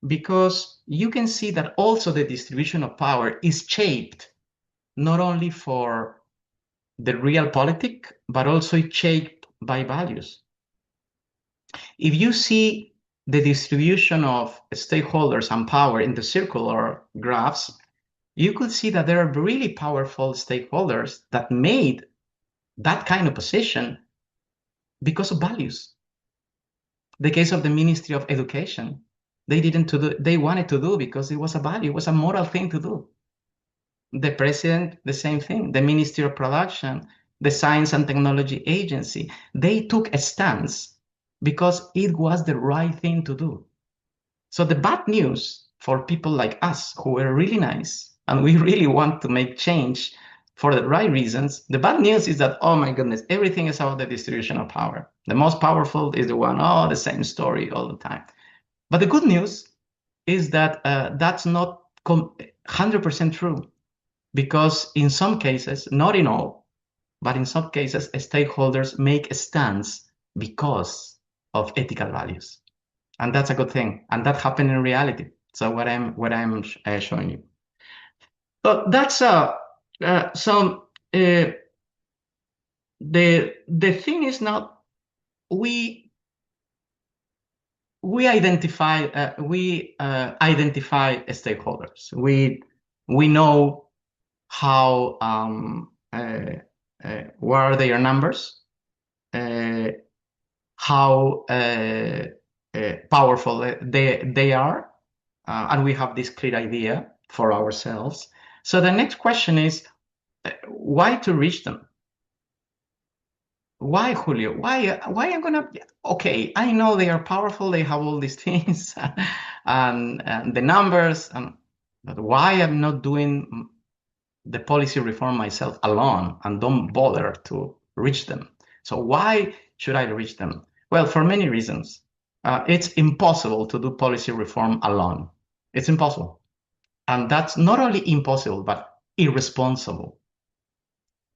Because you can see that also the distribution of power is shaped not only for the real politic, but also it's shaped by values. If you see the distribution of stakeholders and power in the circular graphs, you could see that there are really powerful stakeholders that made that kind of position because of values. The case of the Ministry of Education, they wanted to do because it was a value, it was a moral thing to do. The president, the same thing. The Ministry of Production, the Science and Technology Agency, they took a stance because it was the right thing to do. So the bad news for people like us who are really nice and we really want to make change for the right reasons, the bad news is that, oh my goodness, everything is about the distribution of power. The most powerful is the one, oh, the same story all the time. But the good news is that that's not 100% true, because in some cases, not in all, but in some cases, stakeholders make a stance because of ethical values. And that's a good thing. And that happened in reality. So what I'm showing you. So that's the thing is not we identify stakeholders. We know how what are their numbers, how powerful they are, and we have this clear idea for ourselves. So the next question is, why to reach them? Why, Julio? Why I'm gonna? Okay, I know they are powerful. They have all these things and the numbers, but why I'm not doing the policy reform myself alone and don't bother to reach them? So why should I reach them? Well, for many reasons. It's impossible to do policy reform alone. It's impossible. And that's not only impossible, but irresponsible.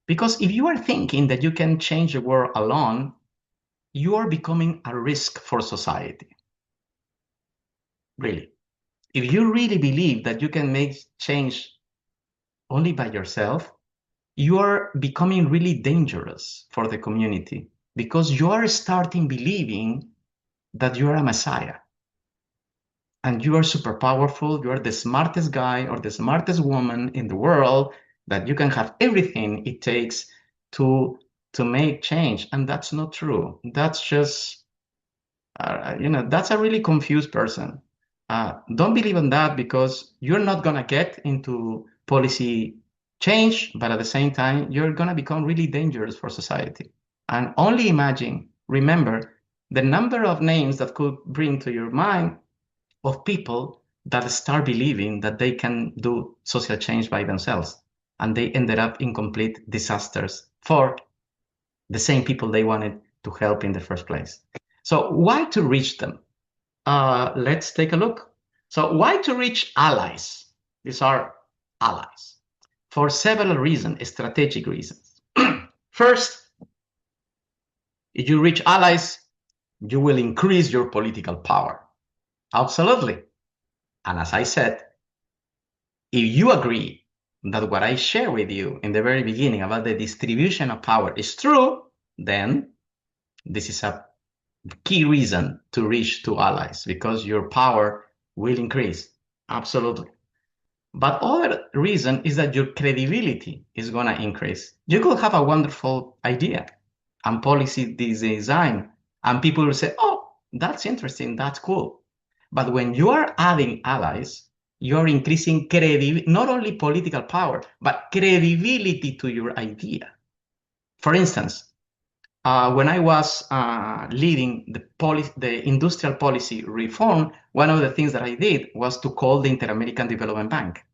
Because if you are thinking that you can change the world alone, you are becoming a risk for society. Really. If you really believe that you can make change only by yourself, you are becoming really dangerous for the community, because you are starting believing that you are a messiah and you are super powerful, you are the smartest guy or the smartest woman in the world, that you can have everything it takes to make change. And that's not true. That's just, that's a really confused person. Don't believe in that, because you're not going to get into policy change, but at the same time, you're going to become really dangerous for society. And only remember the number of names that could bring to your mind of people that start believing that they can do social change by themselves, and they ended up in complete disasters for the same people they wanted to help in the first place. So why to reach them? Let's take a look. So why to reach allies? These are allies for several reasons, strategic reasons. First, if you reach allies, you will increase your political power. Absolutely. And as I said, if you agree that what I share with you in the very beginning about the distribution of power is true, then this is a key reason to reach to allies, because your power will increase. Absolutely. But other reason is that your credibility is going to increase. You could have a wonderful idea and policy design, and people will say, oh, that's interesting, that's cool. But when you are adding allies, you're increasing not only political power, but credibility to your idea. For instance, when I was leading the industrial policy reform, one of the things that I did was to call the Inter-American Development Bank.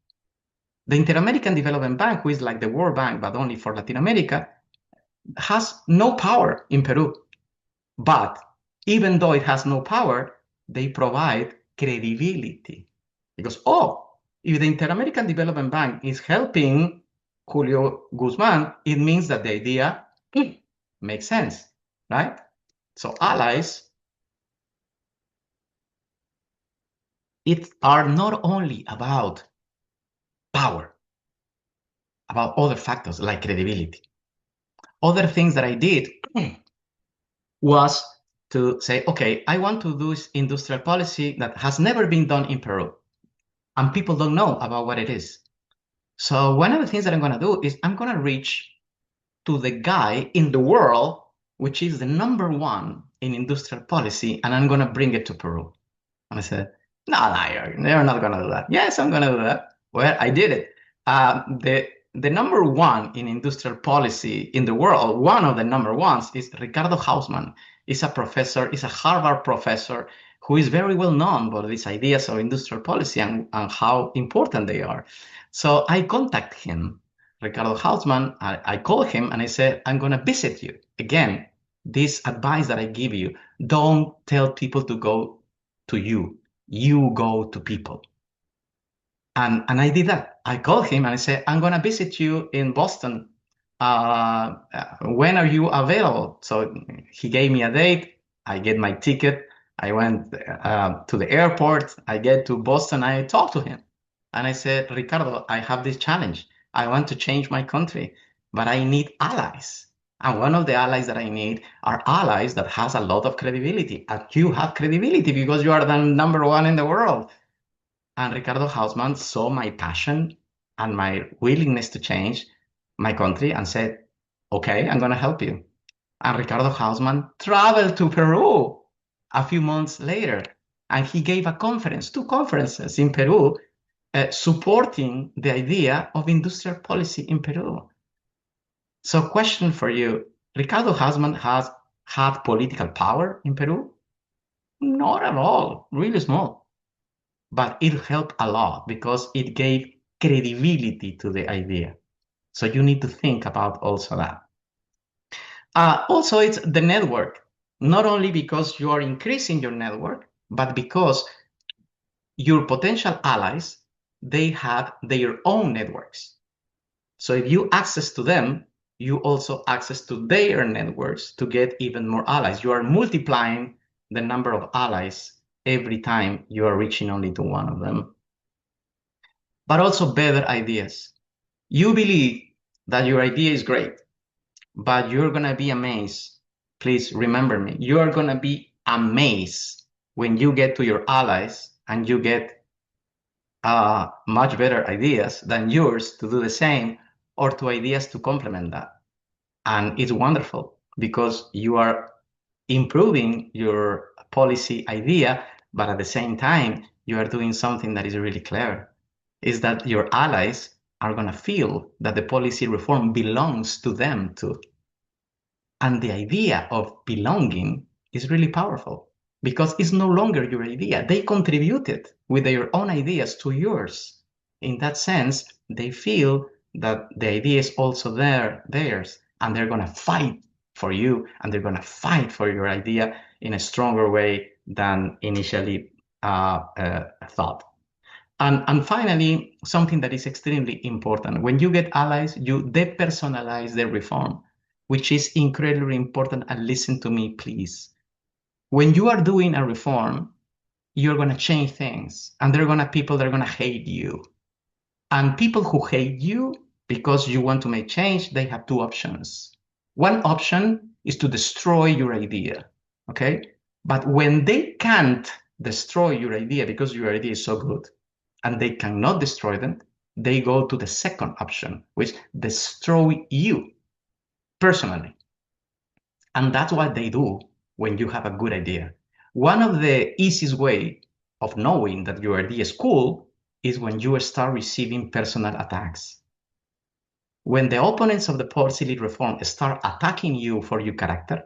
The Inter-American Development Bank, who is like the World Bank, but only for Latin America, has no power in Peru. But even though it has no power, they provide credibility. Because, if the Inter-American Development Bank is helping Julio Guzmán, it means that the idea makes sense, right? So allies, are not only about power, about other factors like credibility. Other things that I did was to say, okay, I want to do industrial policy that has never been done in Peru, and people don't know about what it is. So one of the things that I'm going to do is I'm going to reach to the guy in the world, which is the number one in industrial policy, and I'm going to bring it to Peru. And I said, no, you're not going to do that. Yes, I'm going to do that. Well, I did it. The number one in industrial policy in the world, one of the number ones, is Ricardo Hausmann. He's a professor, he's a Harvard professor who is very well known for these ideas of industrial policy and how important they are. So I contacted him, Ricardo Hausmann. I called him and I said, I'm going to visit you. Again, this advice that I give you, don't tell people to go to you. You go to people. And I did that. I called him and I said, I'm going to visit you in Boston. When are you available? So he gave me a date. I get my ticket. I went to the airport. I get to Boston. I talked to him. And I said, Ricardo, I have this challenge. I want to change my country, but I need allies. And one of the allies that I need are allies that has a lot of credibility. And you have credibility because you are the number one in the world. And Ricardo Hausmann saw my passion and my willingness to change my country and said, okay, I'm going to help you. And Ricardo Hausmann traveled to Peru a few months later, and he gave a conference, two conferences in Peru, supporting the idea of industrial policy in Peru. So question for you, Ricardo Hausmann has had political power in Peru? Not at all, really small. But it helped a lot because it gave credibility to the idea. So you need to think about also that. Also, it's the network, not only because you are increasing your network, but because your potential allies, they have their own networks. So if you access to them, you also access to their networks to get even more allies. You are multiplying the number of allies every time you are reaching only to one of them. But also better ideas. You believe that your idea is great, but you're going to be amazed. Please remember me. You are going to be amazed when you get to your allies and you get much better ideas than yours to do the same or to ideas to complement that. And it's wonderful because you are improving your policy idea, but at the same time, you are doing something that is really clever, is that your allies are going to feel that the policy reform belongs to them too. And the idea of belonging is really powerful because it's no longer your idea. They contributed with their own ideas to yours. In that sense, they feel that the idea is also theirs, and they're going to fight for you, and they're going to fight for your idea in a stronger way than initially thought. And finally, something that is extremely important. When you get allies, you depersonalize the reform, which is incredibly important. And listen to me, please. When you are doing a reform, you're going to change things, and there are going to people that are going to hate you. And people who hate you because you want to make change, they have two options. One option is to destroy your idea, okay? But when they can't destroy your idea because your idea is so good, and they cannot destroy them, they go to the second option, which destroy you personally. And that's what they do when you have a good idea. One of the easiest way of knowing that your idea is cool is when you start receiving personal attacks. When the opponents of the policy reform start attacking you for your character,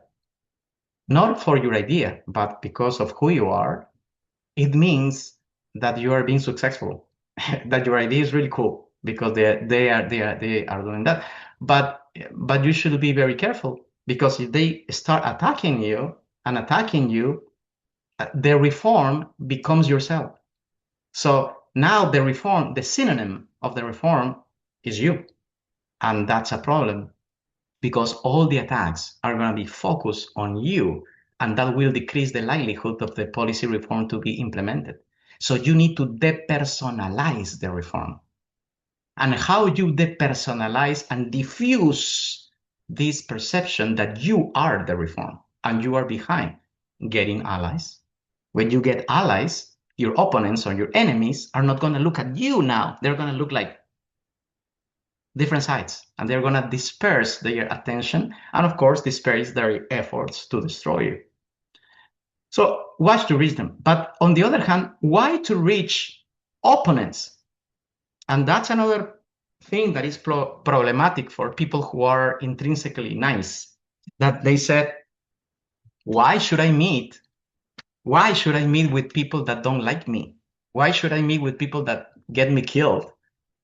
not for your idea, but because of who you are, it means that you are being successful, that your idea is really cool because they are doing that. But you should be very careful because if they start attacking you, the reform becomes yourself. So now the reform, the synonym of the reform is you. And that's a problem because all the attacks are going to be focused on you, and that will decrease the likelihood of the policy reform to be implemented. So you need to depersonalize the reform. And how you depersonalize and diffuse this perception that you are the reform and you are behind getting allies. When you get allies, your opponents or your enemies are not going to look at you now. They're going to look like, different sides, and they're going to disperse their attention, and of course disperse their efforts to destroy you. So watch to reach them. But on the other hand, why to reach opponents? And that's another thing that is problematic for people who are intrinsically nice, that they said, why should I meet? Why should I meet with people that don't like me? Why should I meet with people that get me killed?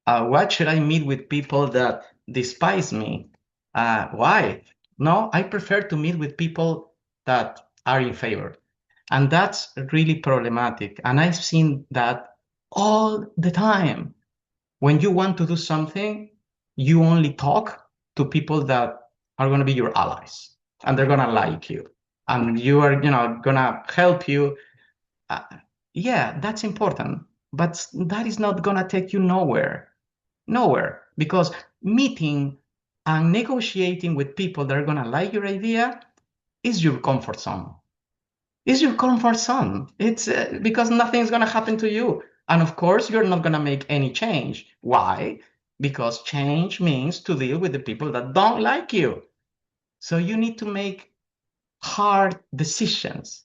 Why should I meet with people that despise me? Why? No, I prefer to meet with people that are in favor. And that's really problematic. And I've seen that all the time. When you want to do something, you only talk to people that are going to be your allies, and they're going to like you, and you are, going to help you. Uh, yeah, that's important, but that is not going to take you nowhere, because meeting and negotiating with people that are going to like your idea is your comfort zone. It's your comfort zone. It's because nothing is going to happen to you. And of course, you're not going to make any change. Why? Because change means to deal with the people that don't like you. So you need to make hard decisions.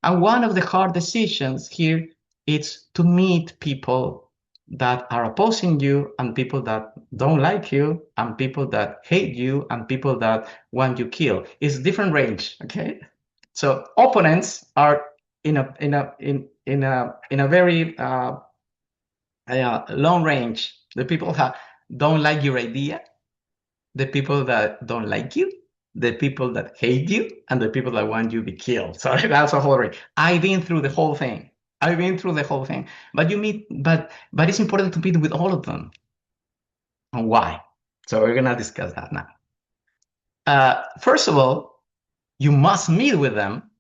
And one of the hard decisions here is to meet people that are opposing you, and people that don't like you, and people that hate you, and people that want you killed. It's different range, okay? So opponents are in a very long range. The people that don't like your idea, the people that don't like you, the people that hate you, and the people that want you to be killed. So that's a whole range. I've been through the whole thing. But it's important to meet with all of them. And why? So we're gonna discuss that now. First of all, you must meet with them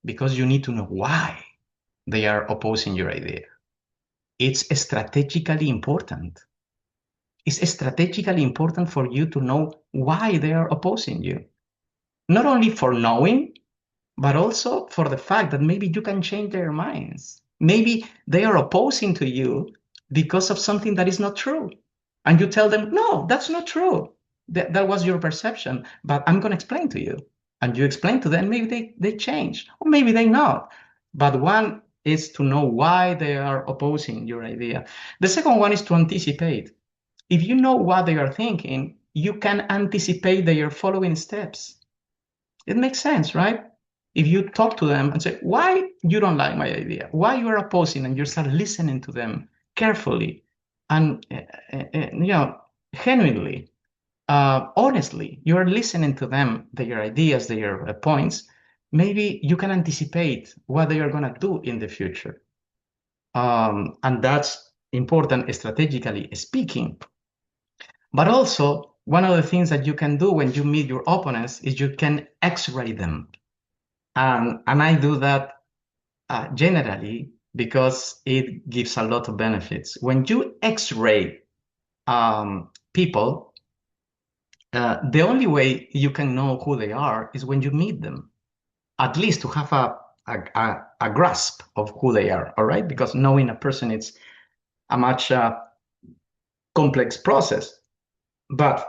because you need to know why they are opposing your idea. It's strategically important. It's strategically important for you to know why they are opposing you. Not only for knowing, but also for the fact that maybe you can change their minds. Maybe they are opposing to you because of something that is not true. And you tell them, no, that's not true. That was your perception, but I'm going to explain to you. And you explain to them, maybe they change, or maybe they not. But one is to know why they are opposing your idea. The second one is to anticipate. If you know what they are thinking, you can anticipate their following steps. It makes sense, right? If you talk to them and say, why you don't like my idea, why you are opposing, and you start listening to them carefully and genuinely, honestly, you are listening to them, their ideas, their points, maybe you can anticipate what they are going to do in the future. And that's important strategically speaking. But also, one of the things that you can do when you meet your opponents is you can X-ray them. And I do that generally because it gives a lot of benefits. When you X-ray people, the only way you can know who they are is when you meet them, at least to have a grasp of who they are, all right? Because knowing a person, it's a much complex process. But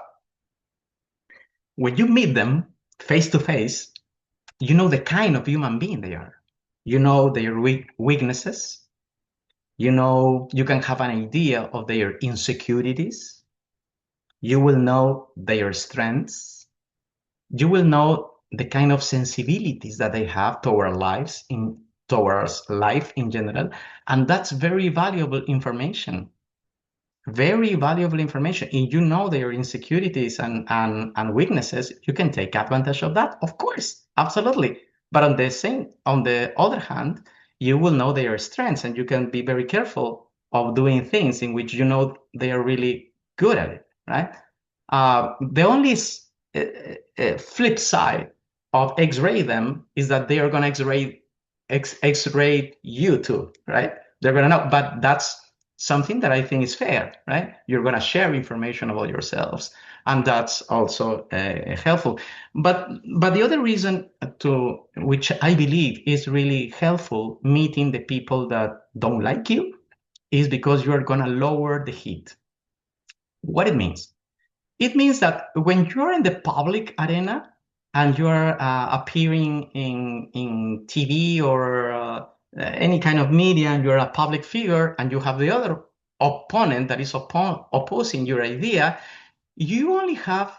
when you meet them face to face, you know the kind of human being they are. You know their weaknesses. You know, you can have an idea of their insecurities. You will know their strengths. You will know the kind of sensibilities that they have towards life in general. And that's very valuable information. Very valuable information. If you know their insecurities and weaknesses, you can take advantage of that, of course, absolutely. But on the other hand, you will know their strengths, and you can be very careful of doing things in which you know they are really good at it, right? The only flip side of X-ray them is that they are going to X-ray you too, right? They're going to know, but that's something that I think is fair, right? You're going to share information about yourselves, and that's also helpful. But the other reason to which I believe is really helpful meeting the people that don't like you is because you are going to lower the heat. What it means? It means that when you're in the public arena and you're appearing in TV or any kind of media, and you're a public figure, and you have the other opponent that is opposing your idea, you only have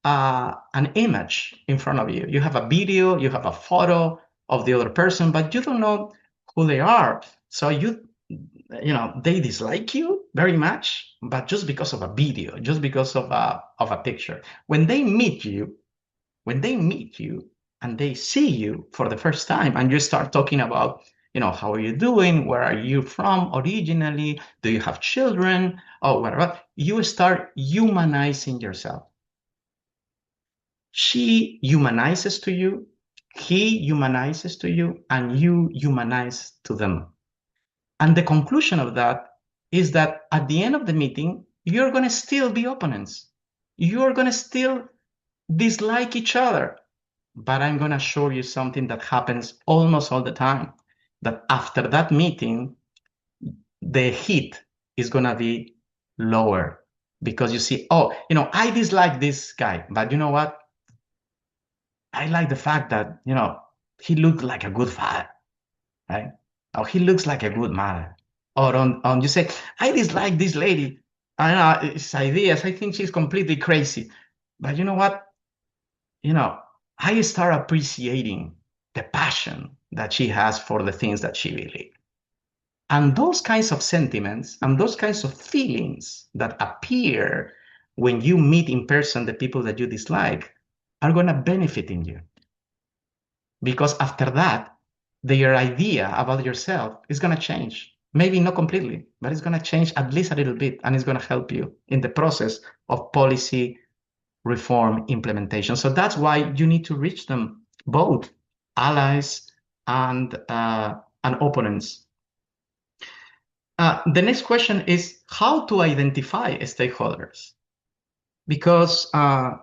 an image in front of you. You have a video, you have a photo of the other person, but you don't know who they are. So they dislike you very much, but just because of a video, just because of a picture. When they meet you and they see you for the first time, and you start talking about, how are you doing? Where are you from originally? Do you have children? Or whatever. You start humanizing yourself. She humanizes to you, he humanizes to you, and you humanize to them. And the conclusion of that is that at the end of the meeting, you're going to still be opponents. You're going to still dislike each other. But I'm going to show you something that happens almost all the time, that after that meeting, the heat is going to be lower, because you see, I dislike this guy, but you know what? I like the fact that, he looked like a good father, right? Or he looks like a good mother. Or on you say, I dislike this lady. I know his ideas. I think she's completely crazy. But you know what? I start appreciating the passion that she has for the things that she believes. And those kinds of sentiments and those kinds of feelings that appear when you meet in person the people that you dislike are going to benefit in you. Because after that, their idea about yourself is going to change. Maybe not completely, but it's going to change at least a little bit, and it's going to help you in the process of policy reform implementation. So that's why you need to reach them, both allies and opponents. The next question is how to identify stakeholders, because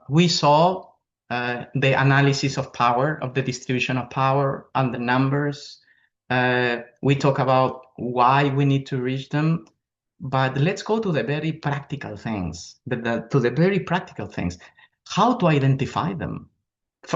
we saw the analysis of power, of the distribution of power and the numbers. We talk about why we need to reach them, but let's go to the very practical things, to the very practical things. How to identify them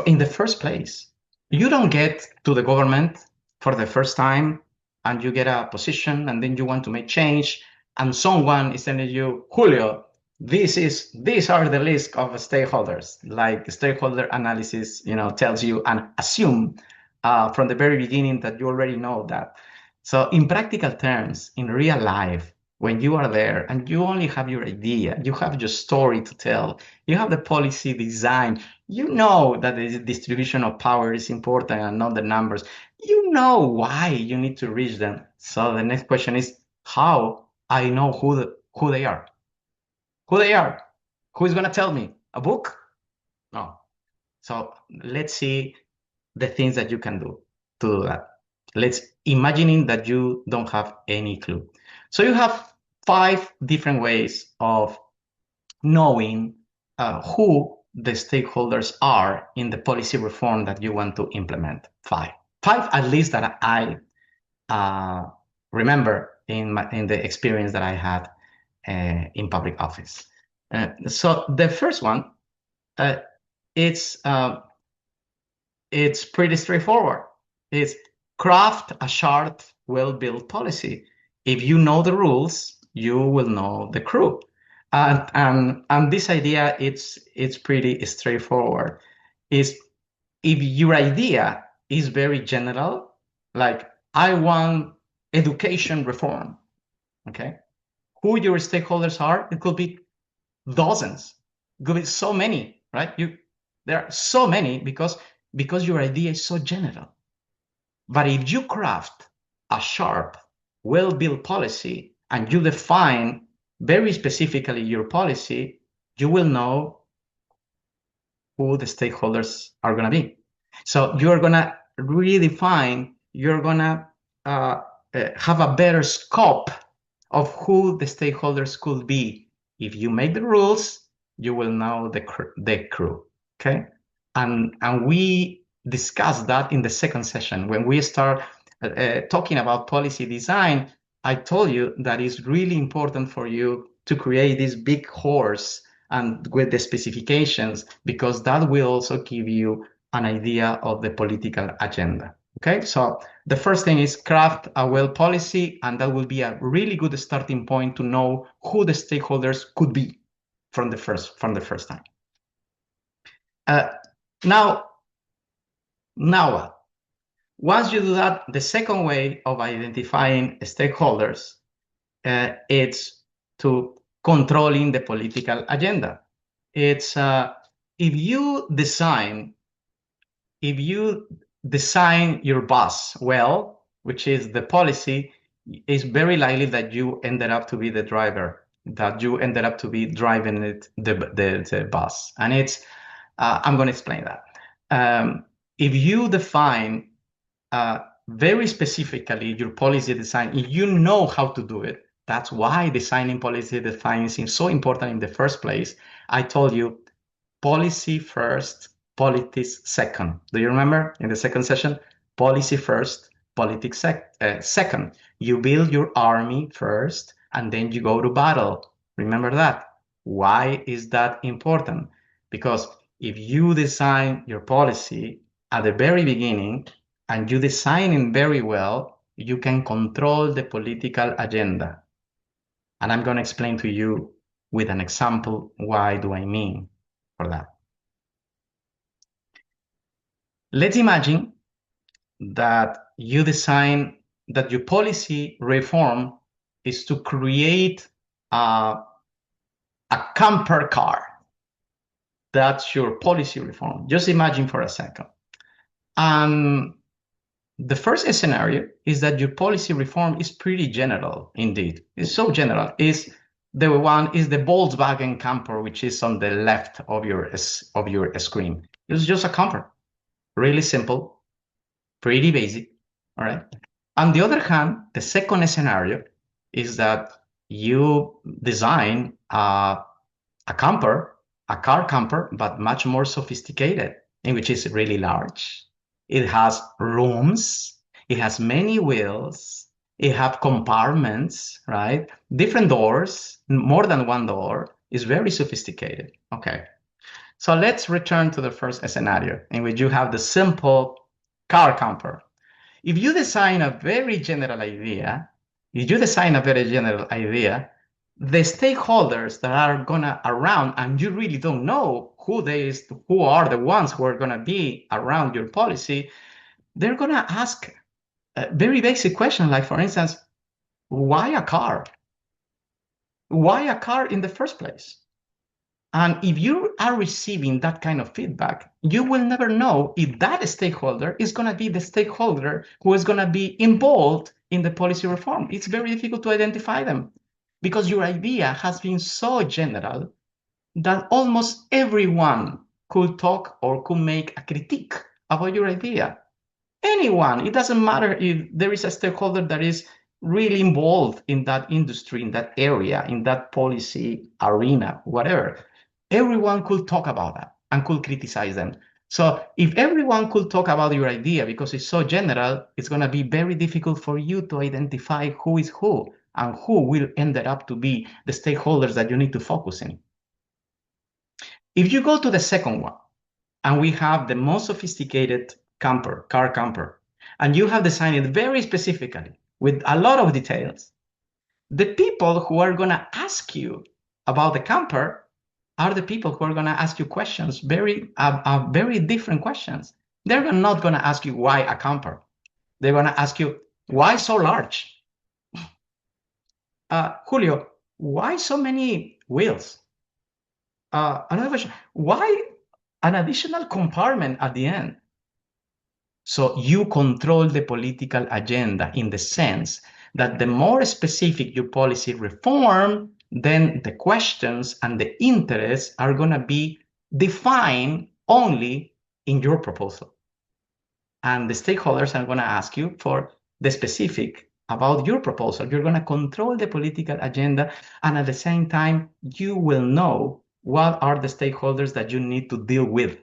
in the first place. You don't get to the government for the first time and you get a position and then you want to make change and someone is telling you, Julio, these are the list of stakeholders, like stakeholder analysis, tells you and assume from the very beginning that you already know that. So in practical terms, in real life, when you are there and you only have your idea, you have your story to tell, you have the policy design, you know that the distribution of power is important and not the numbers. You know why you need to reach them. So the next question is how I know who they are. Who they are. Who is going to tell me? A book? No. So let's see the things that you can do to do that. Let's imagining that you don't have any clue. So you have 5 different ways of knowing who the stakeholders are in the policy reform that you want to implement. 5 at least that I remember in the experience that I had in public office. So the first one, it's pretty straightforward. It's craft a sharp, well-built policy. If you know the rules, you will know the crew. And this idea, it's pretty straightforward. Is if your idea is very general, like I want education reform, okay? Who your stakeholders are, it could be dozens, it could be so many, right? There are so many because your idea is so general. But if you craft a sharp, well-built policy and you define very specifically your policy, you will know who the stakeholders are going to be. So you're going to redefine, you're going to have a better scope of who the stakeholders could be. If you make the rules, you will know the crew, okay? And we discussed that in the second session. When we start talking about policy design, I told you that it's really important for you to create this big horse and with the specifications, because that will also give you an idea of the political agenda. Okay, so the first thing is craft a well policy, and that will be a really good starting point to know who the stakeholders could be from the first time. Now what? Once you do that, the second way of identifying stakeholders it's to controlling the political agenda. It's if you design your bus well, which is the policy, it's very likely that you ended up to be the driver, that you ended up to be driving the bus. And it's I'm going to explain that. If you define very specifically your policy design, if you know how to do it, that's why designing policy design is so important in the first place. I told you, policy first, politics second. Do you remember in the second session? Policy first, politics second. You build your army first, and then you go to battle. Remember that. Why is that important? Because if you design your policy at the very beginning, and you design it very well, you can control the political agenda. And I'm going to explain to you with an example why do I mean for that. Let's imagine that you design that your policy reform is to create a camper car. That's your policy reform. Just imagine for a second. The first scenario is that your policy reform is pretty general indeed. It's so general. The Volkswagen camper, which is on the left of your screen. It's just a camper, really simple, pretty basic. All right. On the other hand, the second scenario is that you design a car camper, but much more sophisticated, in which is really large. It has rooms, it has many wheels, it has compartments, right? Different doors, more than one door, is very sophisticated. Okay, so let's return to the first scenario in which you have the simple car camper. If you design a very general idea, the stakeholders that are gonna around, and you really don't know who are the ones who are gonna be around your policy, they're gonna ask a very basic question, like for instance, why a car? Why a car in the first place? And if you are receiving that kind of feedback, you will never know if that stakeholder is going to be the stakeholder who is going to be involved in the policy reform. It's very difficult to identify them because your idea has been so general that almost everyone could talk or could make a critique about your idea. Anyone, it doesn't matter if there is a stakeholder that is really involved in that industry, in that area, in that policy arena, whatever. Everyone could talk about that and could criticize them. So if everyone could talk about your idea because it's so general, it's going to be very difficult for you to identify who is who and who will end up to be the stakeholders that you need to focus in. If you go to the second one, and we have the most sophisticated car camper, and you have designed it very specifically with a lot of details, the people who are going to ask you about the camper are the people who are going to ask you questions, very different questions. They're not going to ask you why a camper. They're going to ask you, why so large? Julio, why so many wheels? Another question, why an additional compartment at the end? So you control the political agenda in the sense that the more specific your policy reform, then the questions and the interests are going to be defined only in your proposal. And the stakeholders are going to ask you for the specific about your proposal. You're going to control the political agenda, and at the same time, you will know what are the stakeholders that you need to deal with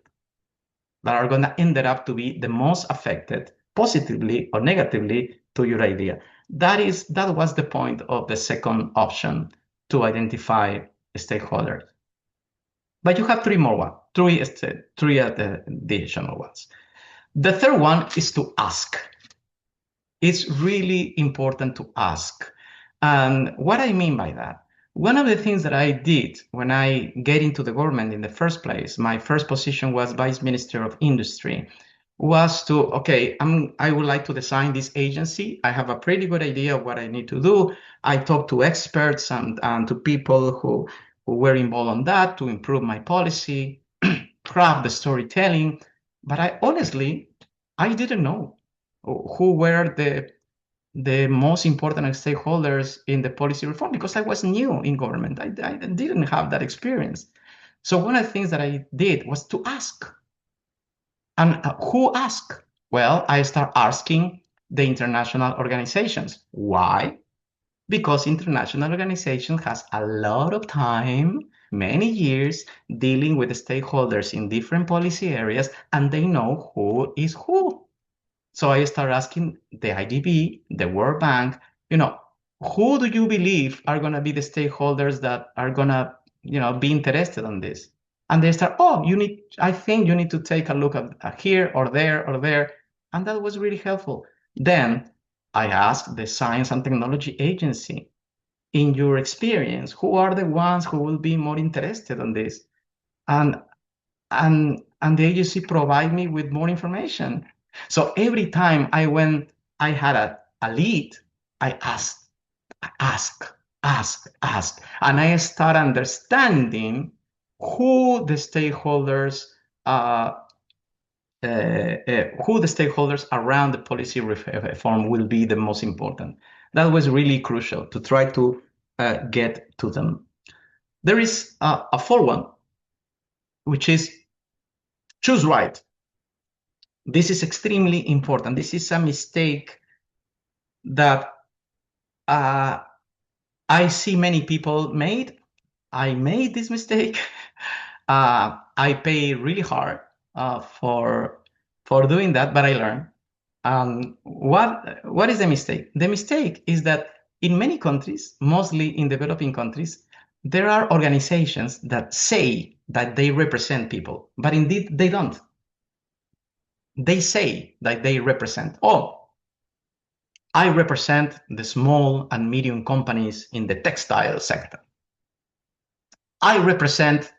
that are going to end up to be the most affected, positively or negatively, to your idea. That was the point of the second option, to identify stakeholders. But you have three additional ones. The third one is to ask. It's really important to ask. And what I mean by that, one of the things that I did when I get into the government in the first place, my first position was Vice Minister of Industry, was to, okay, I would like to design this agency. I have a pretty good idea of what I need to do. I talk to experts and to people who were involved on that to improve my policy, craft the storytelling. But I didn't know who were the most important stakeholders in the policy reform because I was new in government. I didn't have that experience. So one of the things that I did was to ask. And who asked? Well, I start asking the international organizations. Why? Because international organization has a lot of time, many years, dealing with the stakeholders in different policy areas, and they know who is who. So I start asking the IDB, the World Bank, who do you believe are going to be the stakeholders that are going to, be interested in this? And they start, I think you need to take a look at here or there or there. And that was really helpful. Then I asked the Science and Technology Agency, in your experience, who are the ones who will be more interested in this? And the agency provide me with more information. So every time I had a lead, I ask, and I start understanding who the stakeholders around the policy reform will be the most important. That was really crucial to try to get to them. There is a fourth one, which is choose right. This is extremely important. This is a mistake that I see many people made. I made this mistake. I pay really hard for doing that, but I learned. What is the mistake? The mistake is that in many countries, mostly in developing countries, there are organizations that say that they represent people, but indeed they don't. They say that they represent, I represent the small and medium companies in the textile sector. I represent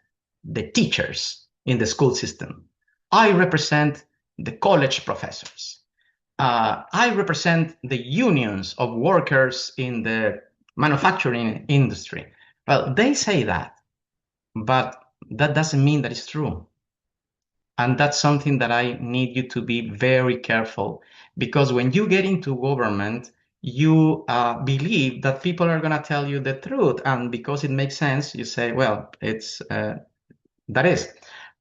the teachers in the school system. I represent the college professors. I represent the unions of workers in the manufacturing industry. Well, they say that, but that doesn't mean that it's true. And that's something that I need you to be very careful, because when you get into government, you believe that people are going to tell you the truth. And because it makes sense, you say, well, that is.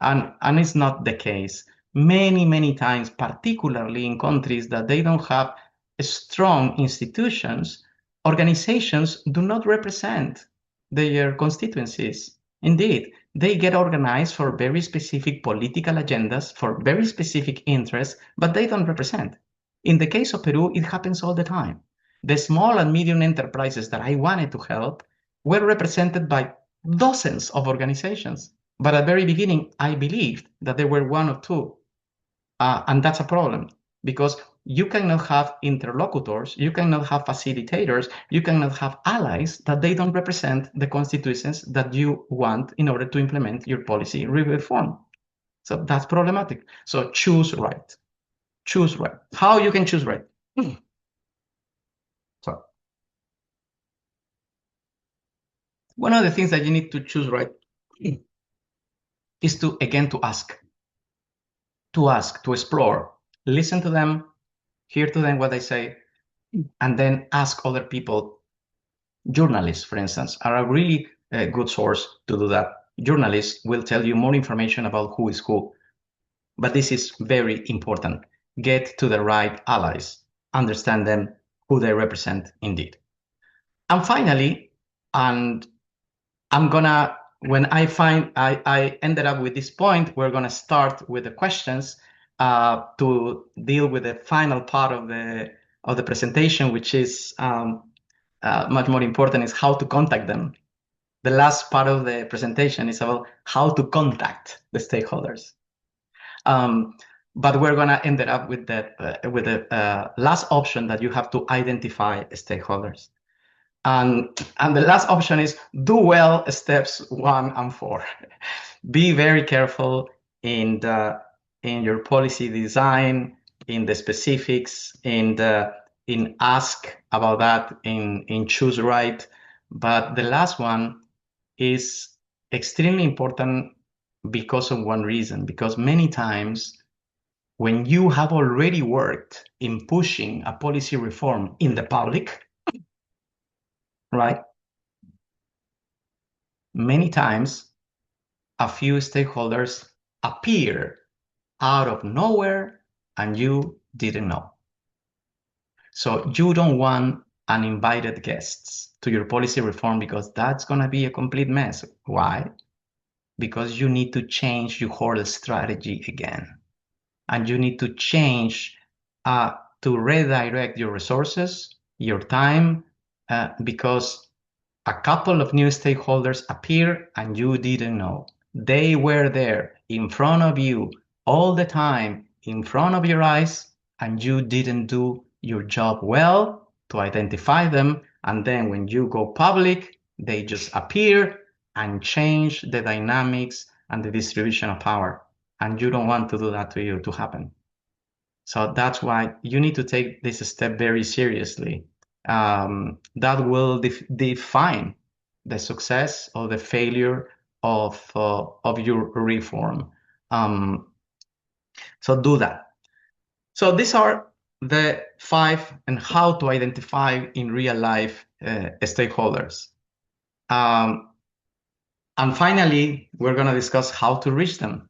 And it's not the case. Many, many times, particularly in countries that they don't have strong institutions, organizations do not represent their constituencies. Indeed, they get organized for very specific political agendas, for very specific interests, but they don't represent. In the case of Peru, it happens all the time. The small and medium enterprises that I wanted to help were represented by dozens of organizations. But at the very beginning, I believed that there were one or two. And that's a problem, because you cannot have interlocutors, you cannot have facilitators, you cannot have allies that they don't represent the constituencies that you want in order to implement your policy reform. So that's problematic. So choose right. Choose right. How you can choose right? So one of the things that you need to choose right is to ask, to explore, listen to them, hear to them what they say, and then ask other people. Journalists, for instance, are a really good source to do that. Journalists will tell you more information about who is who, but this is very important. Get to the right allies, understand them, who they represent indeed. And finally, and I'm gonna, when I ended up with this point, we're gonna start with the questions to deal with the final part of the presentation, which is much more important, is how to contact them. the last part of the presentation is about how to contact the stakeholders. But we're going to end it up with the last option that you have to identify stakeholders. And the last option is do well steps 1 and 4. Be very careful in your policy design, in the specifics, in ask about that, in choose right. But the last one is extremely important because of one reason, because many times when you have already worked in pushing a policy reform in the public, right? Many times a few stakeholders appear out of nowhere and you didn't know. So you don't want uninvited guests to your policy reform because that's going to be a complete mess. Why? Because you need to change your whole strategy again. And you need to change to redirect your resources, your time, because a couple of new stakeholders appear and you didn't know. They were there in front of you all the time, in front of your eyes, and you didn't do your job well to identify them. And then when you go public, they just appear and change the dynamics and the distribution of power. And you don't want to do that to happen. So that's why you need to take this step very seriously. That will define the success or the failure of your reform. So do that. So these are the 5 and how to identify in real life stakeholders. And finally, we're going to discuss how to reach them.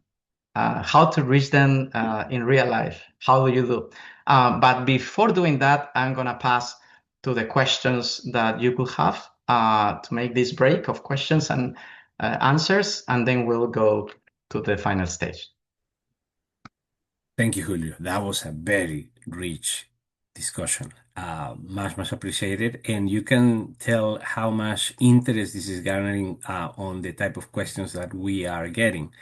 In real life. How do you do? But before doing that, I'm going to pass to the questions that you could have to make this break of questions and answers, and then we'll go to the final stage. Thank you, Julio. That was a very rich discussion. Much appreciated. And you can tell how much interest this is garnering on the type of questions that we are getting.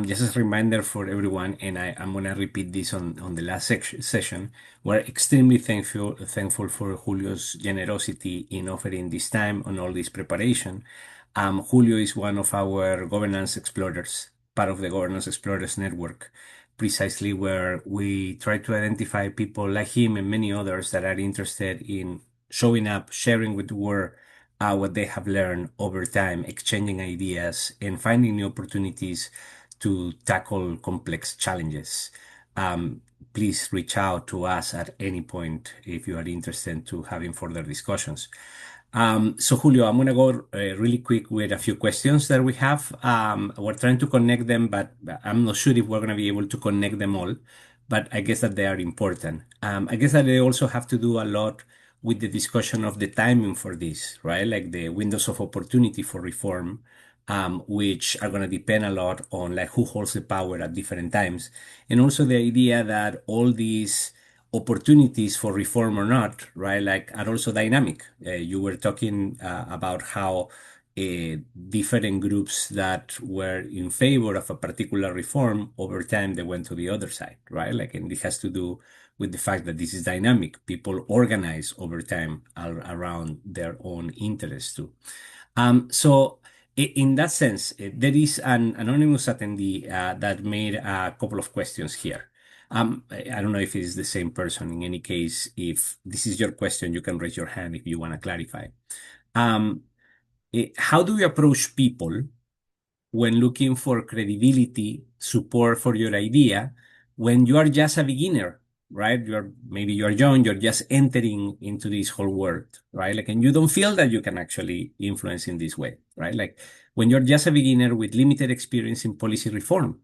Just as a reminder for everyone, and I'm going to repeat this on the last session, we're extremely thankful for Julio's generosity in offering this time on all this preparation. Julio is one of our governance explorers, part of the Governance Explorers Network, precisely where we try to identify people like him and many others that are interested in showing up, sharing with the world what they have learned over time, exchanging ideas, and finding new opportunities to tackle complex challenges. Please reach out to us at any point if you are interested to having further discussions. So Julio, I'm going to go really quick with a few questions that we have. We're trying to connect them, but I'm not sure if we're going to be able to connect them all, but I guess that they are important. I guess that they also have to do a lot with the discussion of the timing for this, right? Like the windows of opportunity for reform, which are going to depend a lot on like who holds the power at different times. And also the idea that all these opportunities for reform or not, right, like are also dynamic. You were talking about how different groups that were in favor of a particular reform over time they went to the other side, right? Like, and it has to do with the fact that this is dynamic. People organize over time around their own interests too. So in that sense, there is an anonymous attendee that made a couple of questions here. I don't know if it is the same person. In any case, if this is your question, you can raise your hand if you want to clarify. How do you approach people when looking for credibility, support for your idea, when you are just a beginner, right? Maybe you're young, you're just entering into this whole world, right? Like, and you don't feel that you can actually influence in this way, right? Like when you're just a beginner with limited experience in policy reform,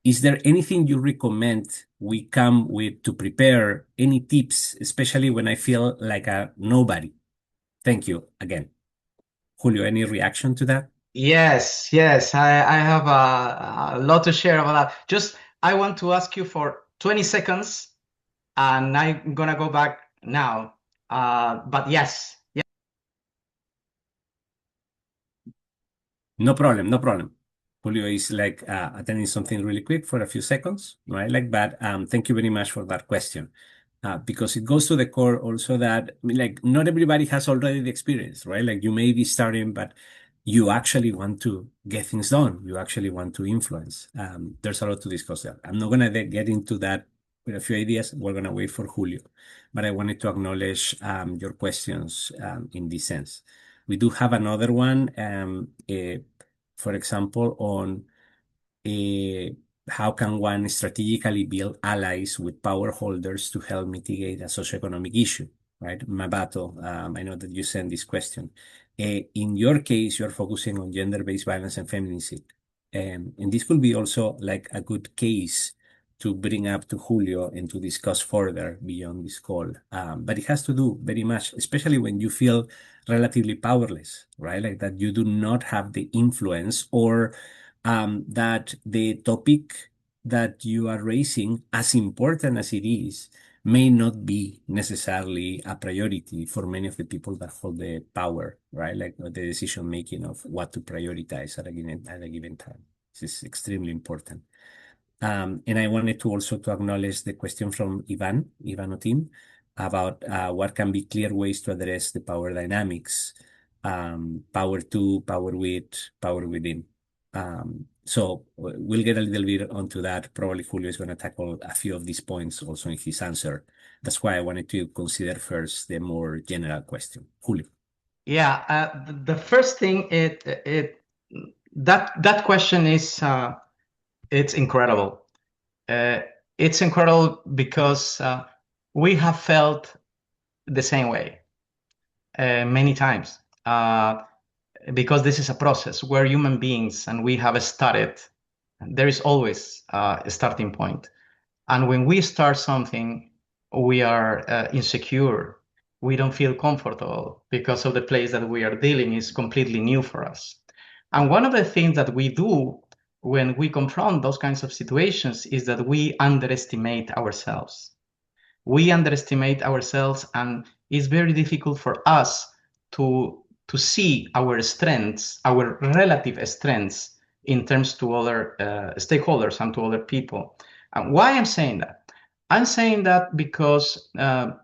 is there anything you recommend we come with to prepare? Any tips, especially when I feel like a nobody? Thank you again. Julio, any reaction to that? Yes, I have a lot to share about that. Just, I want to ask you for 20 seconds, and I'm gonna go back now. But yes. No problem, no problem. Julio is like attending something really quick for a few seconds, right? Like, but thank you very much for that question. Because it goes to the core also that, I mean, like, not everybody has already the experience, right? Like, you may be starting, but you actually want to get things done. You actually want to influence. There's a lot to discuss there. I'm not gonna get into that with a few ideas. We're gonna wait for Julio, but I wanted to acknowledge your questions in this sense. We do have another one, for example, on uh, how can one strategically build allies with power holders to help mitigate a socioeconomic issue, right? Mabato, I know that you sent this question. In your case, you're focusing on gender-based violence and feminicide. And this could be also like a good case to bring up to Julio and to discuss further beyond this call. But it has to do very much, especially when you feel relatively powerless, right? Like that you do not have the influence or that the topic that you are raising, as important as it is, may not be necessarily a priority for many of the people that hold the power, right? Like the decision making of what to prioritize at a given time. This is extremely important. And I wanted to also to acknowledge the question from Ivan Otim, about what can be clear ways to address the power dynamics, power to, power with, power within. So we'll get a little bit onto that. Probably Julio is going to tackle a few of these points also in his answer. That's why I wanted to consider first the more general question. Julio. Yeah, the first thing that question is it's incredible. It's incredible because we have felt the same way many times. Because this is a process. We're human beings and we have started. There is always a starting point. And when we start something, we are insecure. We don't feel comfortable because of the place that we are dealing is completely new for us. And one of the things that we do when we confront those kinds of situations is that we underestimate ourselves. We underestimate ourselves, and it's very difficult for us to see our strengths, our relative strengths in terms to other stakeholders and to other people. And why I'm saying that? I'm saying that because when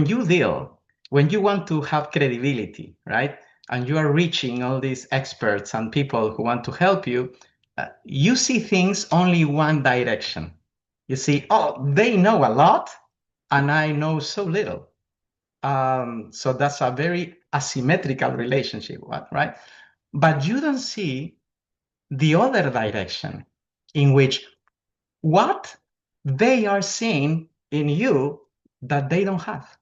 you want to have credibility, right? And you are reaching all these experts and people who want to help you, you see things only one direction. You see, oh, they know a lot and I know so little. So that's a very asymmetrical relationship, right? But you don't see the other direction in which what they are seeing in you that they don't have.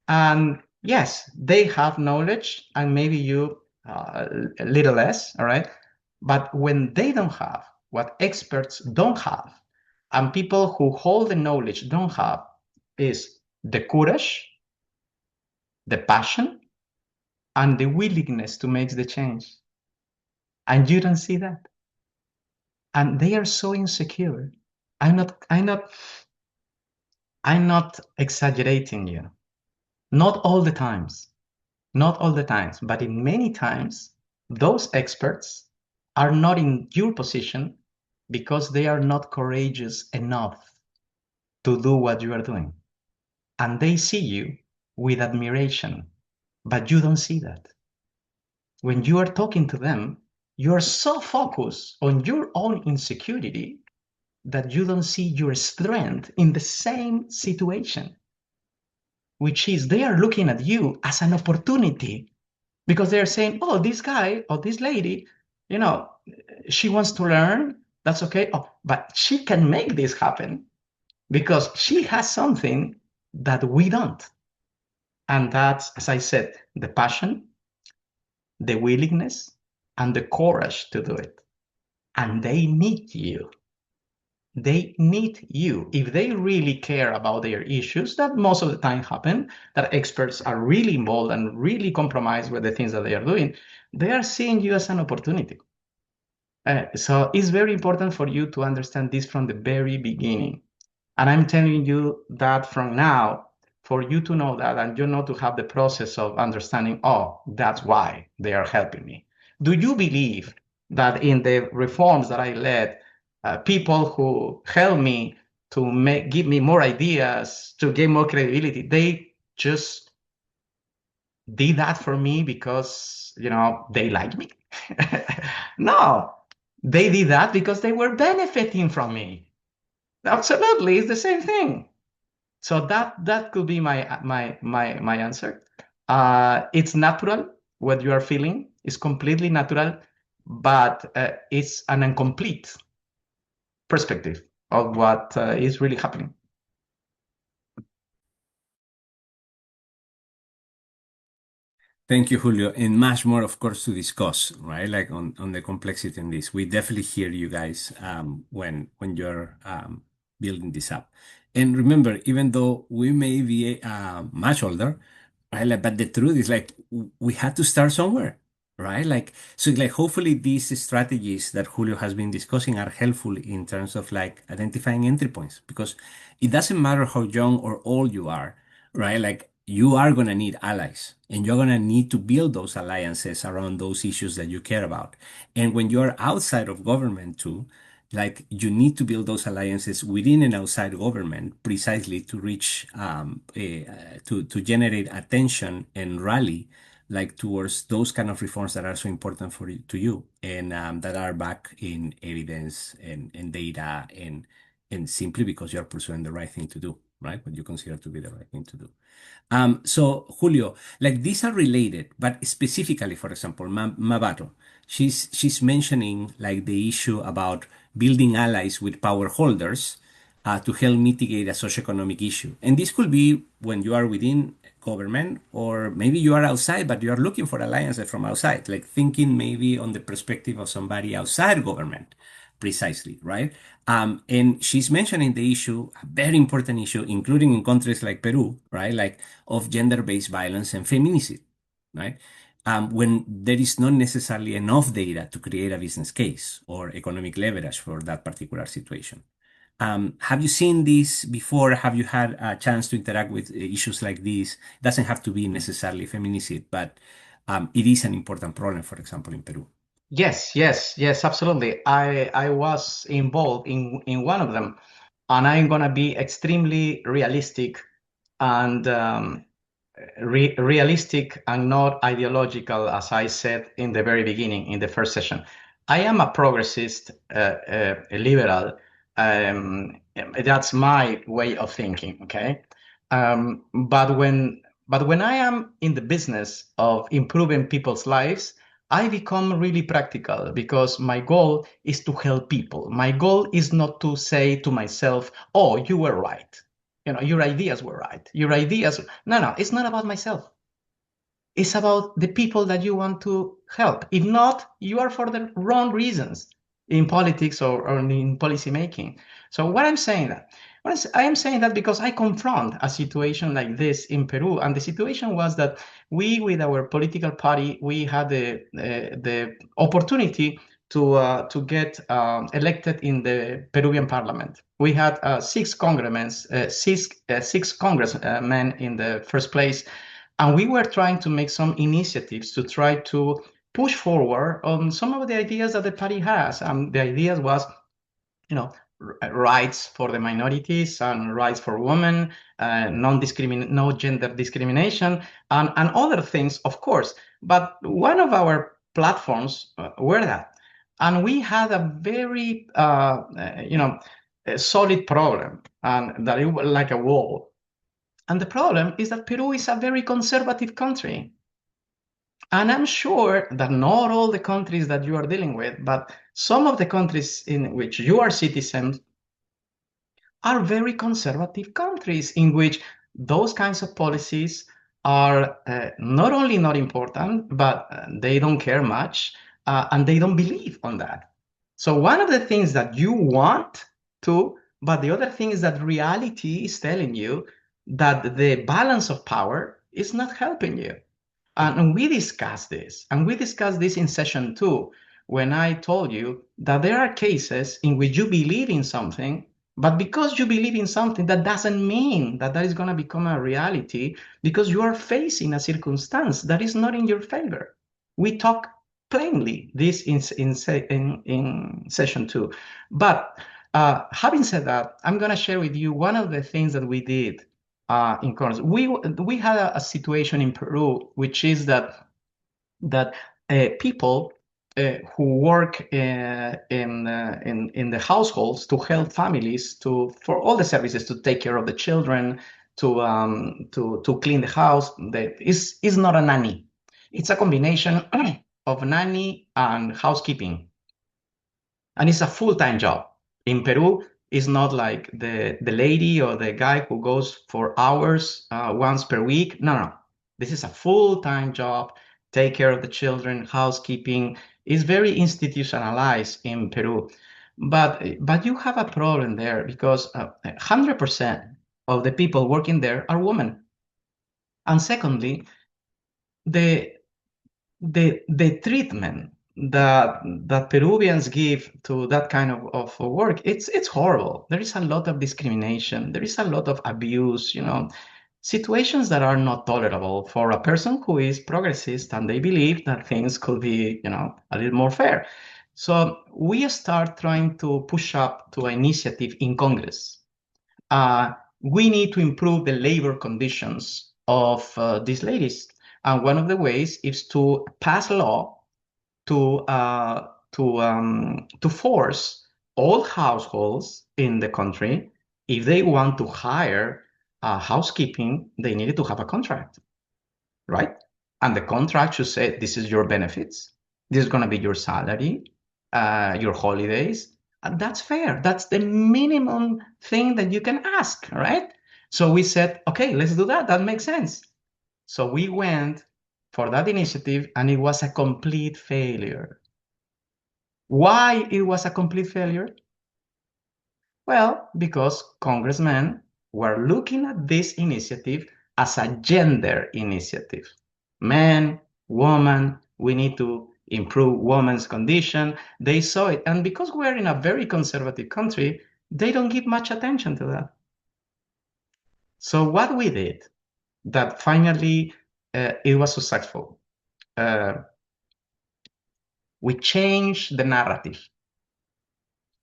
And yes, they have knowledge and maybe you a little less, all right? But when they don't have what experts don't have, and people who hold the knowledge don't have, is the courage, the passion, and the willingness to make the change. And you don't see that. And they are so insecure. I'm not exaggerating you. Not all the times. Not all the times, but in many times, those experts are not in your position because they are not courageous enough to do what you are doing. And they see you with admiration, but you don't see that. When you are talking to them, you are so focused on your own insecurity that you don't see your strength in the same situation, which is they are looking at you as an opportunity because they're saying, oh, this guy or this lady, you know, she wants to learn. That's okay. Oh, but she can make this happen because she has something that we don't. And that's, as I said, the passion, the willingness, and the courage to do it. And they need you. They need you. If they really care about their issues, that most of the time happen, that experts are really involved and really compromised with the things that they are doing, they are seeing you as an opportunity. So it's very important for you to understand this from the very beginning. And I'm telling you that from now, for you to know that and you know to have the process of understanding, oh, that's why they are helping me. Do you believe that in the reforms that I led, people who helped me to give me more ideas, to gain more credibility, they just did that for me because, they like me? No, they did that because they were benefiting from me. Absolutely, it's the same thing. So that could be my answer. It's natural what you are feeling. It's completely natural, but it's an incomplete perspective of what is really happening. Thank you, Julio. And much more, of course, to discuss, right? Like on the complexity in this. We definitely hear you guys when you're building this up. And remember, even though we may be much older, right? Like, but the truth is like we had to start somewhere, right? Like so like hopefully these strategies that Julio has been discussing are helpful in terms of like identifying entry points because it doesn't matter how young or old you are, right? Like you are going to need allies and you're going to need to build those alliances around those issues that you care about. And when you're outside of government too, like you need to build those alliances within and outside government precisely to reach to generate attention and rally like towards those kind of reforms that are so important to you and that are back in evidence and data and simply because you're pursuing the right thing to do, right? What you consider to be the right thing to do. So Julio, like these are related, but specifically, for example, Mabato, she's mentioning like the issue about building allies with power holders to help mitigate a socioeconomic issue. And this could be when you are within government, or maybe you are outside, but you are looking for alliances from outside, like thinking maybe on the perspective of somebody outside government, precisely, right? And she's mentioning the issue, a very important issue, including in countries like Peru, right? Like of gender-based violence and feminicide, right? When there is not necessarily enough data to create a business case or economic leverage for that particular situation. Have you seen this before? Have you had a chance to interact with issues like this? It doesn't have to be necessarily feminicide, but it is an important problem, for example, in Peru. Yes, absolutely. I was involved in one of them, and I'm gonna be extremely realistic and realistic and not ideological, as I said in the very beginning, in the first session. I am a progressist, a liberal. That's my way of thinking. Okay, but when I am in the business of improving people's lives, I become really practical because my goal is to help people. My goal is not to say to myself, "Oh, you were right. Your ideas were right. Your ideas." No, it's not about myself. It's about the people that you want to help. If not, you are for the wrong reasons in politics or in policy making. So what I'm saying that, I am saying that because I confront a situation like this in Peru, and the situation was that we, with our political party, we had the opportunity to get elected in the Peruvian parliament. We had six congressmen in the first place, and we were trying to make some initiatives to try to push forward on some of the ideas that the party has. And the ideas was, rights for the minorities and rights for women, no gender discrimination, and other things, of course. But one of our platforms were that. And we had a very, a solid problem, and that it was like a wall. And the problem is that Peru is a very conservative country. And I'm sure that not all the countries that you are dealing with, but some of the countries in which you are citizens are very conservative countries in which those kinds of policies are not only not important, but they don't care much and they don't believe on that. So one of the things that you want to, but the other thing is that reality is telling you that the balance of power is not helping you. And we discussed this, and we discussed this in session 2, when I told you that there are cases in which you believe in something But because you believe in something, that doesn't mean that that is going to become a reality, because you are facing a circumstance that is not in your favor. We talk plainly this in session two. But having said that, I'm going to share with you one of the things that we did in Congress. We had a situation in Peru, which is that people who work in the households to help families for all the services, to take care of the children, to clean the house, is not a nanny. It's a combination of nanny and housekeeping, and it's a full-time job. In Peru, it's not like the lady or the guy who goes for hours once per week. No, no. This is a full-time job. Take care of the children, housekeeping is very institutionalized in Peru. But you have a problem there, because 100% of the people working there are women. And secondly, the the treatment that Peruvians give to that kind of work, it's horrible. There is a lot of discrimination. There is a lot of abuse, situations that are not tolerable for a person who is progressist and they believe that things could be, a little more fair. So we start trying to push up to an initiative in Congress. We need to improve the labor conditions of these ladies. And one of the ways is to pass a law to force all households in the country, if they want to hire housekeeping, they needed to have a contract, right? And the contract should say, this is your benefits, this is going to be your salary, your holidays. And that's fair. That's the minimum thing that you can ask, right? So we said, okay, let's do that. That makes sense. So we went for that initiative, and it was a complete failure. Why it was a complete failure? Well, because congressmen were looking at this initiative as a gender initiative. Man, woman, we need to improve women's condition. They saw it. And because we're in a very conservative country, they don't give much attention to that. So what we did, that finally it was successful. We changed the narrative.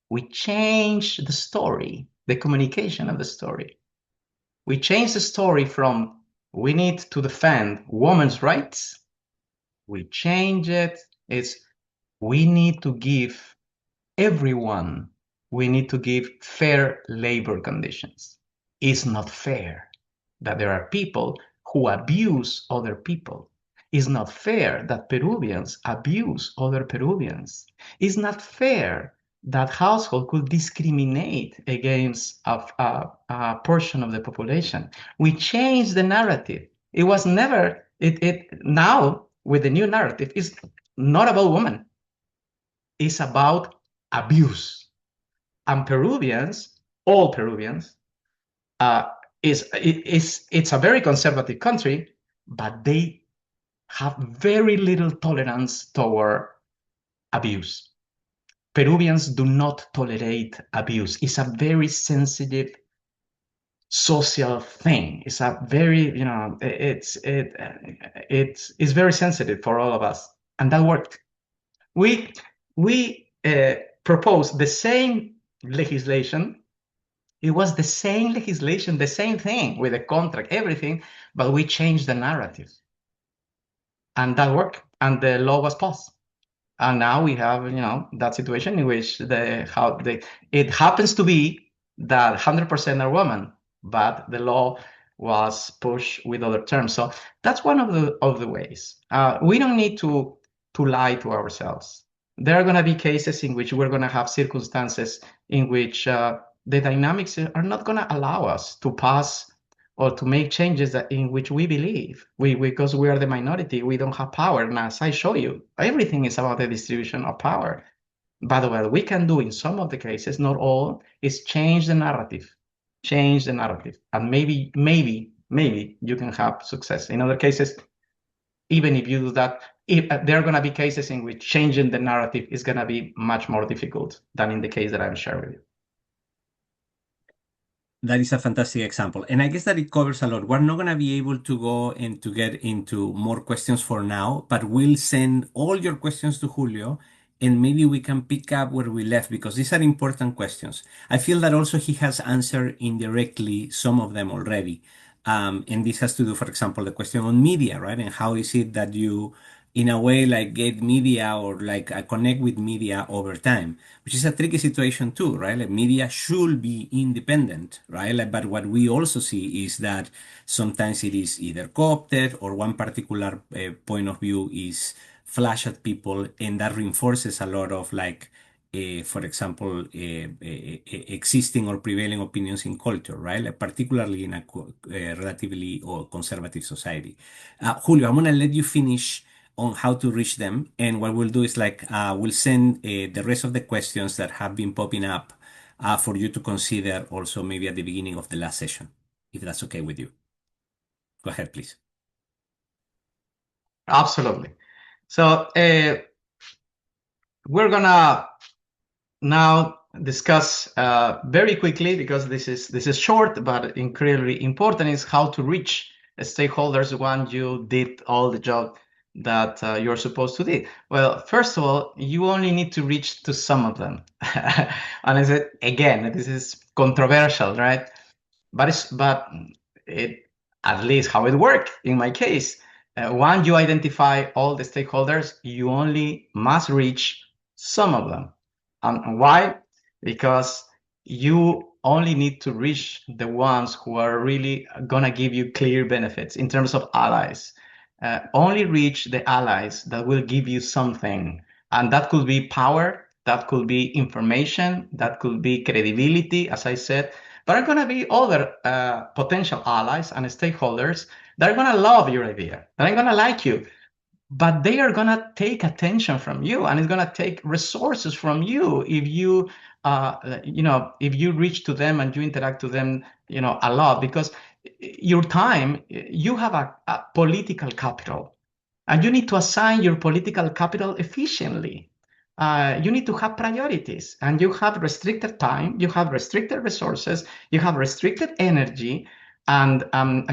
We changed the story, the communication of the story. We changed the story from we need to defend women's rights. We change it. It's we need to give everyone, we need to give fair labor conditions. It's not fair that there are people who abuse other people. It's not fair that Peruvians abuse other Peruvians. It's not fair that household could discriminate against a portion of the population. We changed the narrative. It was never, now with the new narrative, it's not about women. It's about abuse. And Peruvians, all Peruvians, it's a very conservative country, but they have very little tolerance toward abuse. Peruvians do not tolerate abuse. It's a very sensitive social thing. It's a very, it's very sensitive for all of us, and that worked. We proposed the same legislation. It was the same legislation, the same thing with the contract, everything, but we changed the narrative. And that worked, and the law was passed. And now we have, that situation in which it happens to be that 100% are women, but the law was pushed with other terms. So that's one of the ways. We don't need to lie to ourselves. There are going to be cases in which we're going to have circumstances in which the dynamics are not going to allow us to pass or to make changes in which we believe. Because we are the minority, we don't have power. And as I show you, everything is about the distribution of power. But what we can do in some of the cases, not all, is change the narrative. Change the narrative. And maybe you can have success. In other cases, even if you do that, there are going to be cases in which changing the narrative is going to be much more difficult than in the case that I'm sharing with you. That is a fantastic example. And I guess that it covers a lot. We're not going to be able to go and to get into more questions for now, but we'll send all your questions to Julio and maybe we can pick up where we left because these are important questions. I feel that also he has answered indirectly some of them already. And this has to do, for example, the question on media, right? And how is it that you, in a way, like get media or like connect with media over time? Which is a tricky situation too, right? Like media should be independent, right? Like, but what we also see is that sometimes it is either co-opted or one particular point of view is flash at people, and that reinforces a lot of like, for example, existing or prevailing opinions in culture, right? Like particularly in a relatively or conservative society. Julio, I'm gonna let you finish on how to reach them. And what we'll do is like we'll send the rest of the questions that have been popping up for you to consider also maybe at the beginning of the last session, if that's okay with you. Go ahead, please. Absolutely. So we're gonna now discuss very quickly, because this is short but incredibly important, is how to reach stakeholders once you did all the job that you're supposed to do. Well, first of all, you only need to reach to some of them. And I said, again, this is controversial, right? But it, at least how it worked in my case. Once you identify all the stakeholders, you only must reach some of them. And why? Because you only need to reach the ones who are really gonna give you clear benefits in terms of allies. Only reach the allies that will give you something, and that could be power, that could be information, that could be credibility, as I said. There are going to be other potential allies and stakeholders that are going to love your idea, that are going to like you, but they are going to take attention from you, and it's going to take resources from you if you, if you reach to them and you interact to them, a lot, because your time, you have a political capital, and you need to assign your political capital efficiently. You need to have priorities, and you have restricted time, you have restricted resources, you have restricted energy, and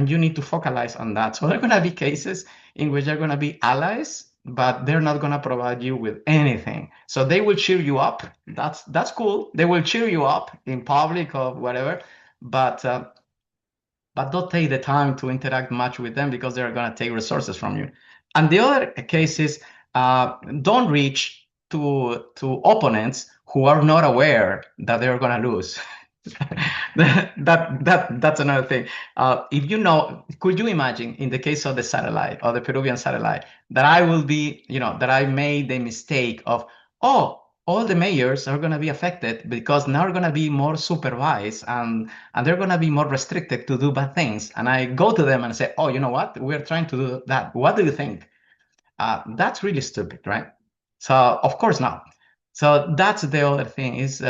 you need to focalize on that. So there are going to be cases in which they're going to be allies, but they're not going to provide you with anything. So they will cheer you up. That's cool. They will cheer you up in public or whatever, but don't take the time to interact much with them because they're going to take resources from you. And the other case is don't reach to opponents who are not aware that they're going to lose. That's another thing. If you know, could you imagine in the case of the satellite, or the Peruvian satellite, that I will be, that I made the mistake of, oh, all the mayors are going to be affected because now are going to be more supervised, and they're going to be more restricted to do bad things. And I go to them and say, oh, you know what? We're trying to do that. What do you think? That's really stupid, right? So of course not. So that's the other thing is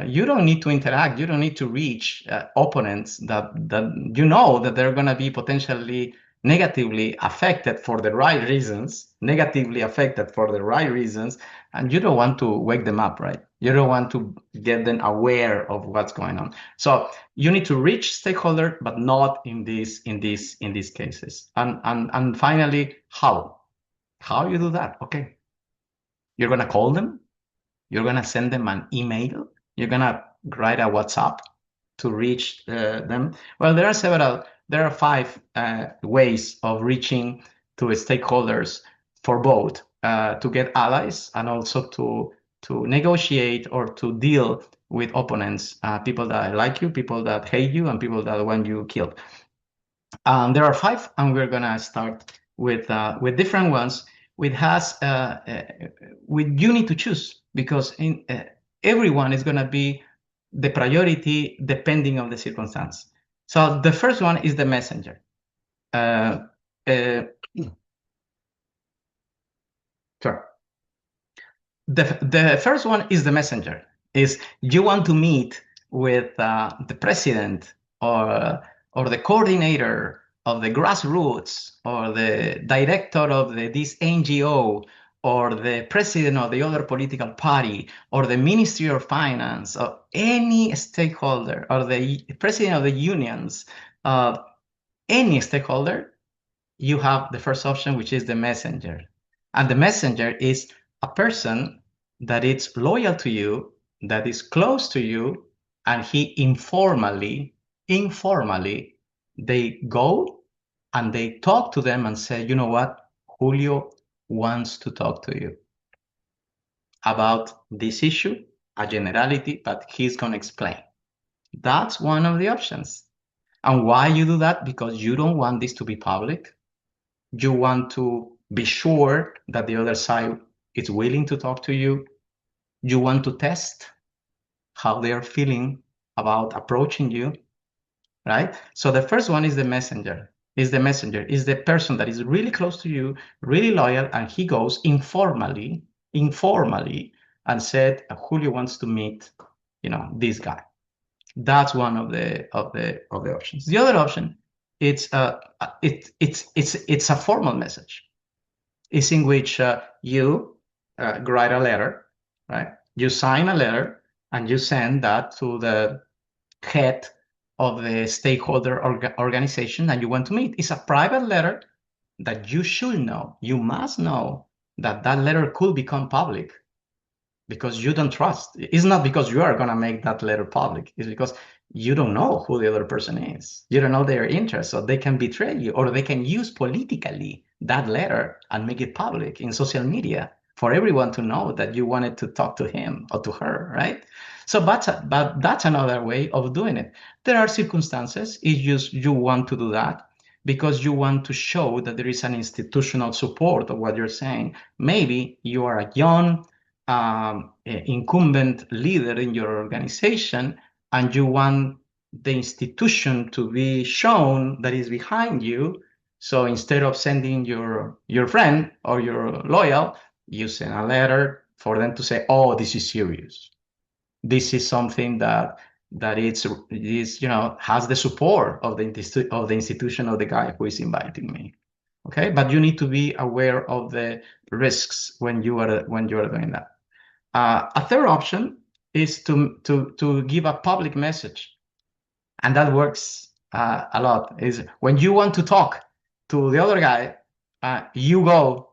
you don't need to interact. You don't need to reach opponents that you know that they're going to be potentially negatively affected for the right reasons, and you don't want to wake them up, right? You don't want to get them aware of what's going on. So you need to reach stakeholder, but not in these cases. And finally, how you do that? Okay, you're gonna call them, you're gonna send them an email, you're gonna write a WhatsApp to reach them. Well, there are five ways of reaching to stakeholders for both to get allies and also to negotiate or to deal with opponents, people that like you, people that hate you, and people that want you killed. There are five, and we're gonna start with different ones. With has with you need to choose, because in everyone is gonna be the priority depending on the circumstance. So the first one is the messenger. Sure. The first one is the messenger. Is you want to meet with the president or the coordinator of the grassroots or the director of this NGO or the president of the other political party, or the Ministry of Finance, or any stakeholder, or the president of the unions, any stakeholder, you have the first option, which is the messenger. And the messenger is a person that is loyal to you, that is close to you, and he informally, they go and they talk to them and say, you know what, Julio wants to talk to you about this issue, a generality, but he's going to explain. That's one of the options. And why you do that? Because you don't want this to be public. You want to be sure that the other side is willing to talk to you. You want to test how they are feeling about approaching you, right? So the first one is the messenger. Is the person that is really close to you, really loyal, and he goes informally, and said, Julio wants to meet, this guy. That's one of the options. The other option, it's a formal message. It's in which you write a letter, right? You sign a letter and you send that to the head of the stakeholder organization that you want to meet. It's a private letter that you should know. You must know that that letter could become public because you don't trust. It's not because you are going to make that letter public. It's because you don't know who the other person is. You don't know their interests, so they can betray you, or they can use politically that letter and make it public in social media for everyone to know that you wanted to talk to him or to her, right? So, but that's another way of doing it. There are circumstances if you want to do that because you want to show that there is an institutional support of what you're saying. Maybe you are a young incumbent leader in your organization, and you want the institution to be shown that is behind you. So instead of sending your friend or your loyal, you send a letter for them to say, "Oh, this is serious. This is something that is has the support of the institution of the guy who is inviting me." Okay, but you need to be aware of the risks when you are doing that. A third option is to give a public message, and that works a lot. Is when you want to talk to the other guy, you go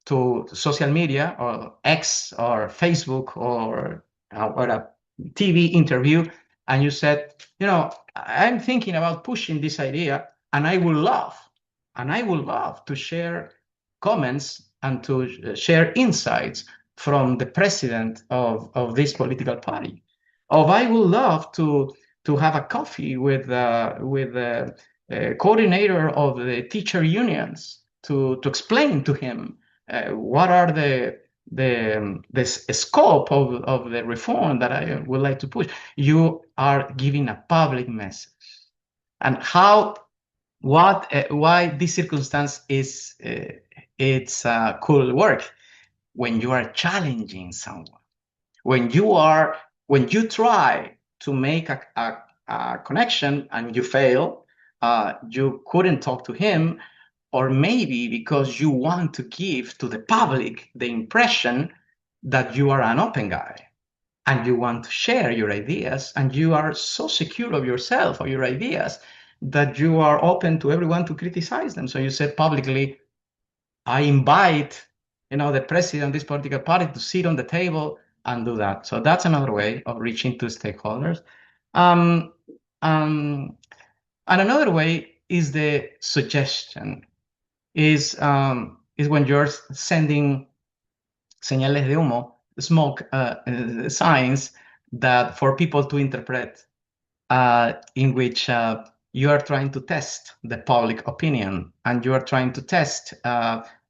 to social media or X or Facebook or a TV interview, and you said, I'm thinking about pushing this idea, and I would love to share comments and to share insights from the president of this political party. Or I would love to have a coffee with the coordinator of the teacher unions to explain to him what are the scope of the reform that I would like to push. You are giving a public message, and why this circumstance is could work when you are challenging someone, when you try to make a connection and you fail, you couldn't talk to him, or maybe because you want to give to the public the impression that you are an open guy and you want to share your ideas, and you are so secure of yourself or your ideas that you are open to everyone to criticize them. So you said publicly, I invite the president of this political party to sit on the table and do that. So that's another way of reaching to stakeholders. And another way is the suggestion. Is when you're sending señales de humo, smoke signs that for people to interpret, in which you are trying to test the public opinion, and you are trying to test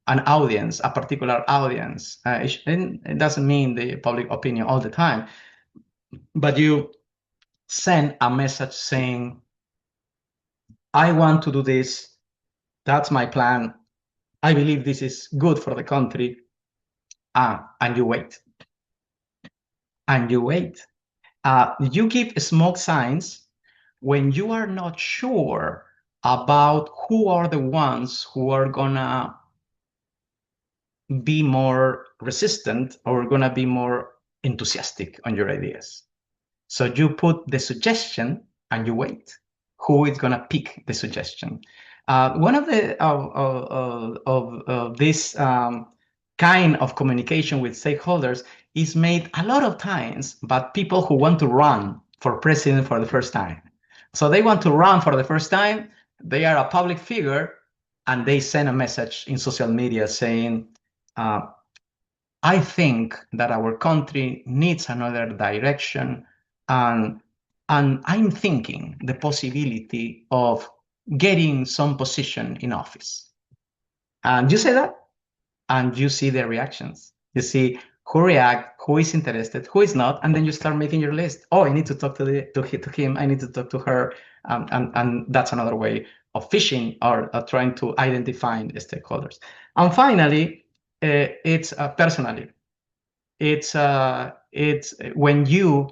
an audience, a particular audience. It doesn't mean the public opinion all the time, but you send a message saying, I want to do this. That's my plan. I believe this is good for the country. And you wait. And you wait. You give smoke signs when you are not sure about who are the ones who are gonna be more resistant or gonna be more enthusiastic on your ideas. So you put the suggestion and you wait. Who is gonna pick the suggestion? One of the of this kind of communication with stakeholders is made a lot of times by people who want to run for president for the first time. So they want to run for the first time. They are a public figure, and they send a message in social media saying, uh, I think that our country needs another direction, and I'm thinking the possibility of getting some position in office. And you say that, and you see their reactions. You see who react, who is interested, who is not, and then you start making your list. Oh, I need to talk to him. I need to talk to her, and that's another way of fishing or trying to identify the stakeholders. And finally, it's personally. It's when you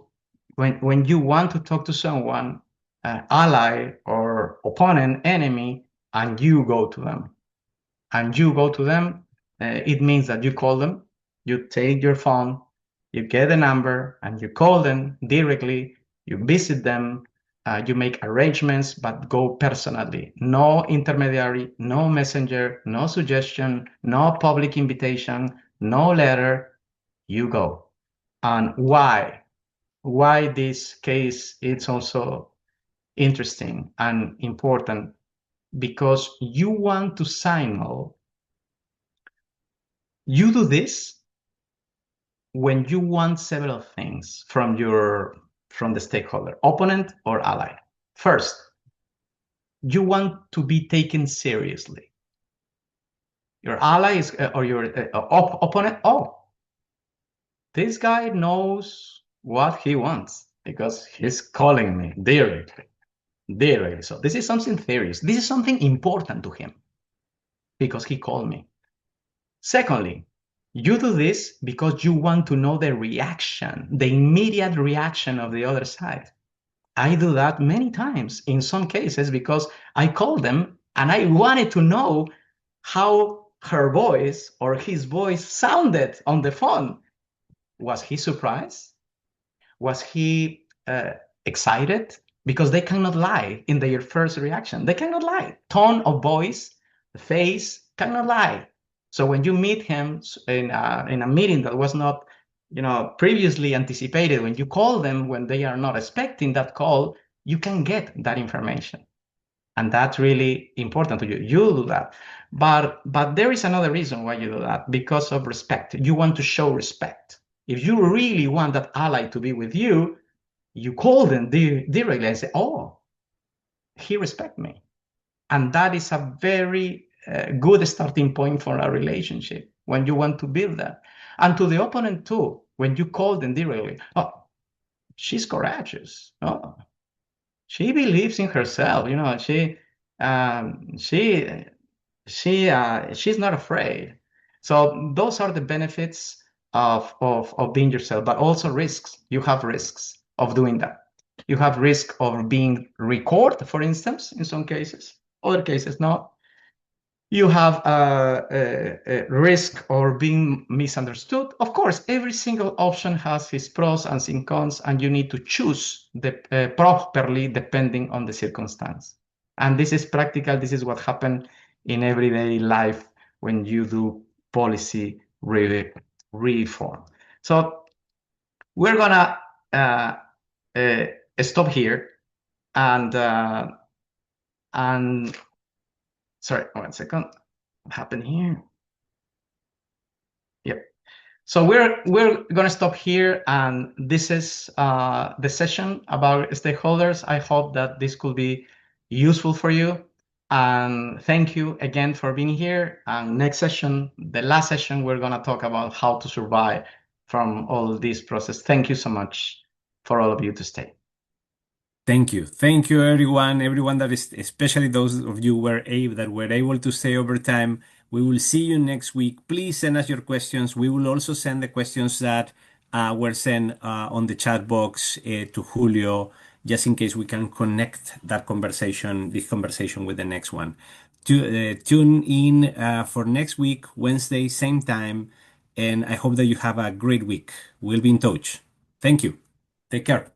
want to talk to someone, ally or opponent, enemy, and you go to them it means that you call them, you take your phone, you get a number, and you call them directly, you visit them, you make arrangements, but go personally. No intermediary, no messenger, no suggestion, no public invitation, no letter. You go. And why? Why this case is also interesting and important? Because you want to signal. You do this when you want several things from the stakeholder, opponent or ally. First, you want to be taken seriously. Your ally is or your opponent. Oh, this guy knows what he wants because he's calling me directly. So this is something serious. This is something important to him because he called me. Secondly, you do this because you want to know the reaction, the immediate reaction of the other side. I do that many times in some cases because I call them and I wanted to know how her voice or his voice sounded on the phone. Was he surprised? Was he excited? Because they cannot lie in their first reaction. They cannot lie. Tone of voice, face cannot lie. So when you meet him in a meeting that was not, previously anticipated, when you call them when they are not expecting that call, you can get that information, and that's really important to you. You do that, but there is another reason why you do that, because of respect. You want to show respect. If you really want that ally to be with you, you call them directly and say, "Oh, he respects me," and that is a very good starting point for a relationship when you want to build that. And to the opponent too, when you call them directly, "Oh, she's courageous. Oh, she believes in herself. She's not afraid." So those are the benefits of being yourself, but also risks. You have risks of doing that. You have risk of being recorded, for instance, in some cases. Other cases, not. You have a risk of being misunderstood. Of course, every single option has its pros and its cons, and you need to choose properly depending on the circumstance. And this is practical. This is what happens in everyday life when you do policy reform. So we're gonna stop here, and sorry, 1 second. What happened here? Yep. So we're gonna stop here, and this is the session about stakeholders. I hope that this could be useful for you, and thank you again for being here. And next session, the last session, we're gonna talk about how to survive from all this process. Thank you so much for all of you to stay. Thank you. Thank you, everyone that is, especially those of you that were able to stay over time. We will see you next week. Please send us your questions. We will also send the questions that were sent on the chat box to Julio just in case we can connect this conversation with the next one. Tune in for next week, Wednesday, same time, and I hope that you have a great week. We'll be in touch. Thank you. Take care.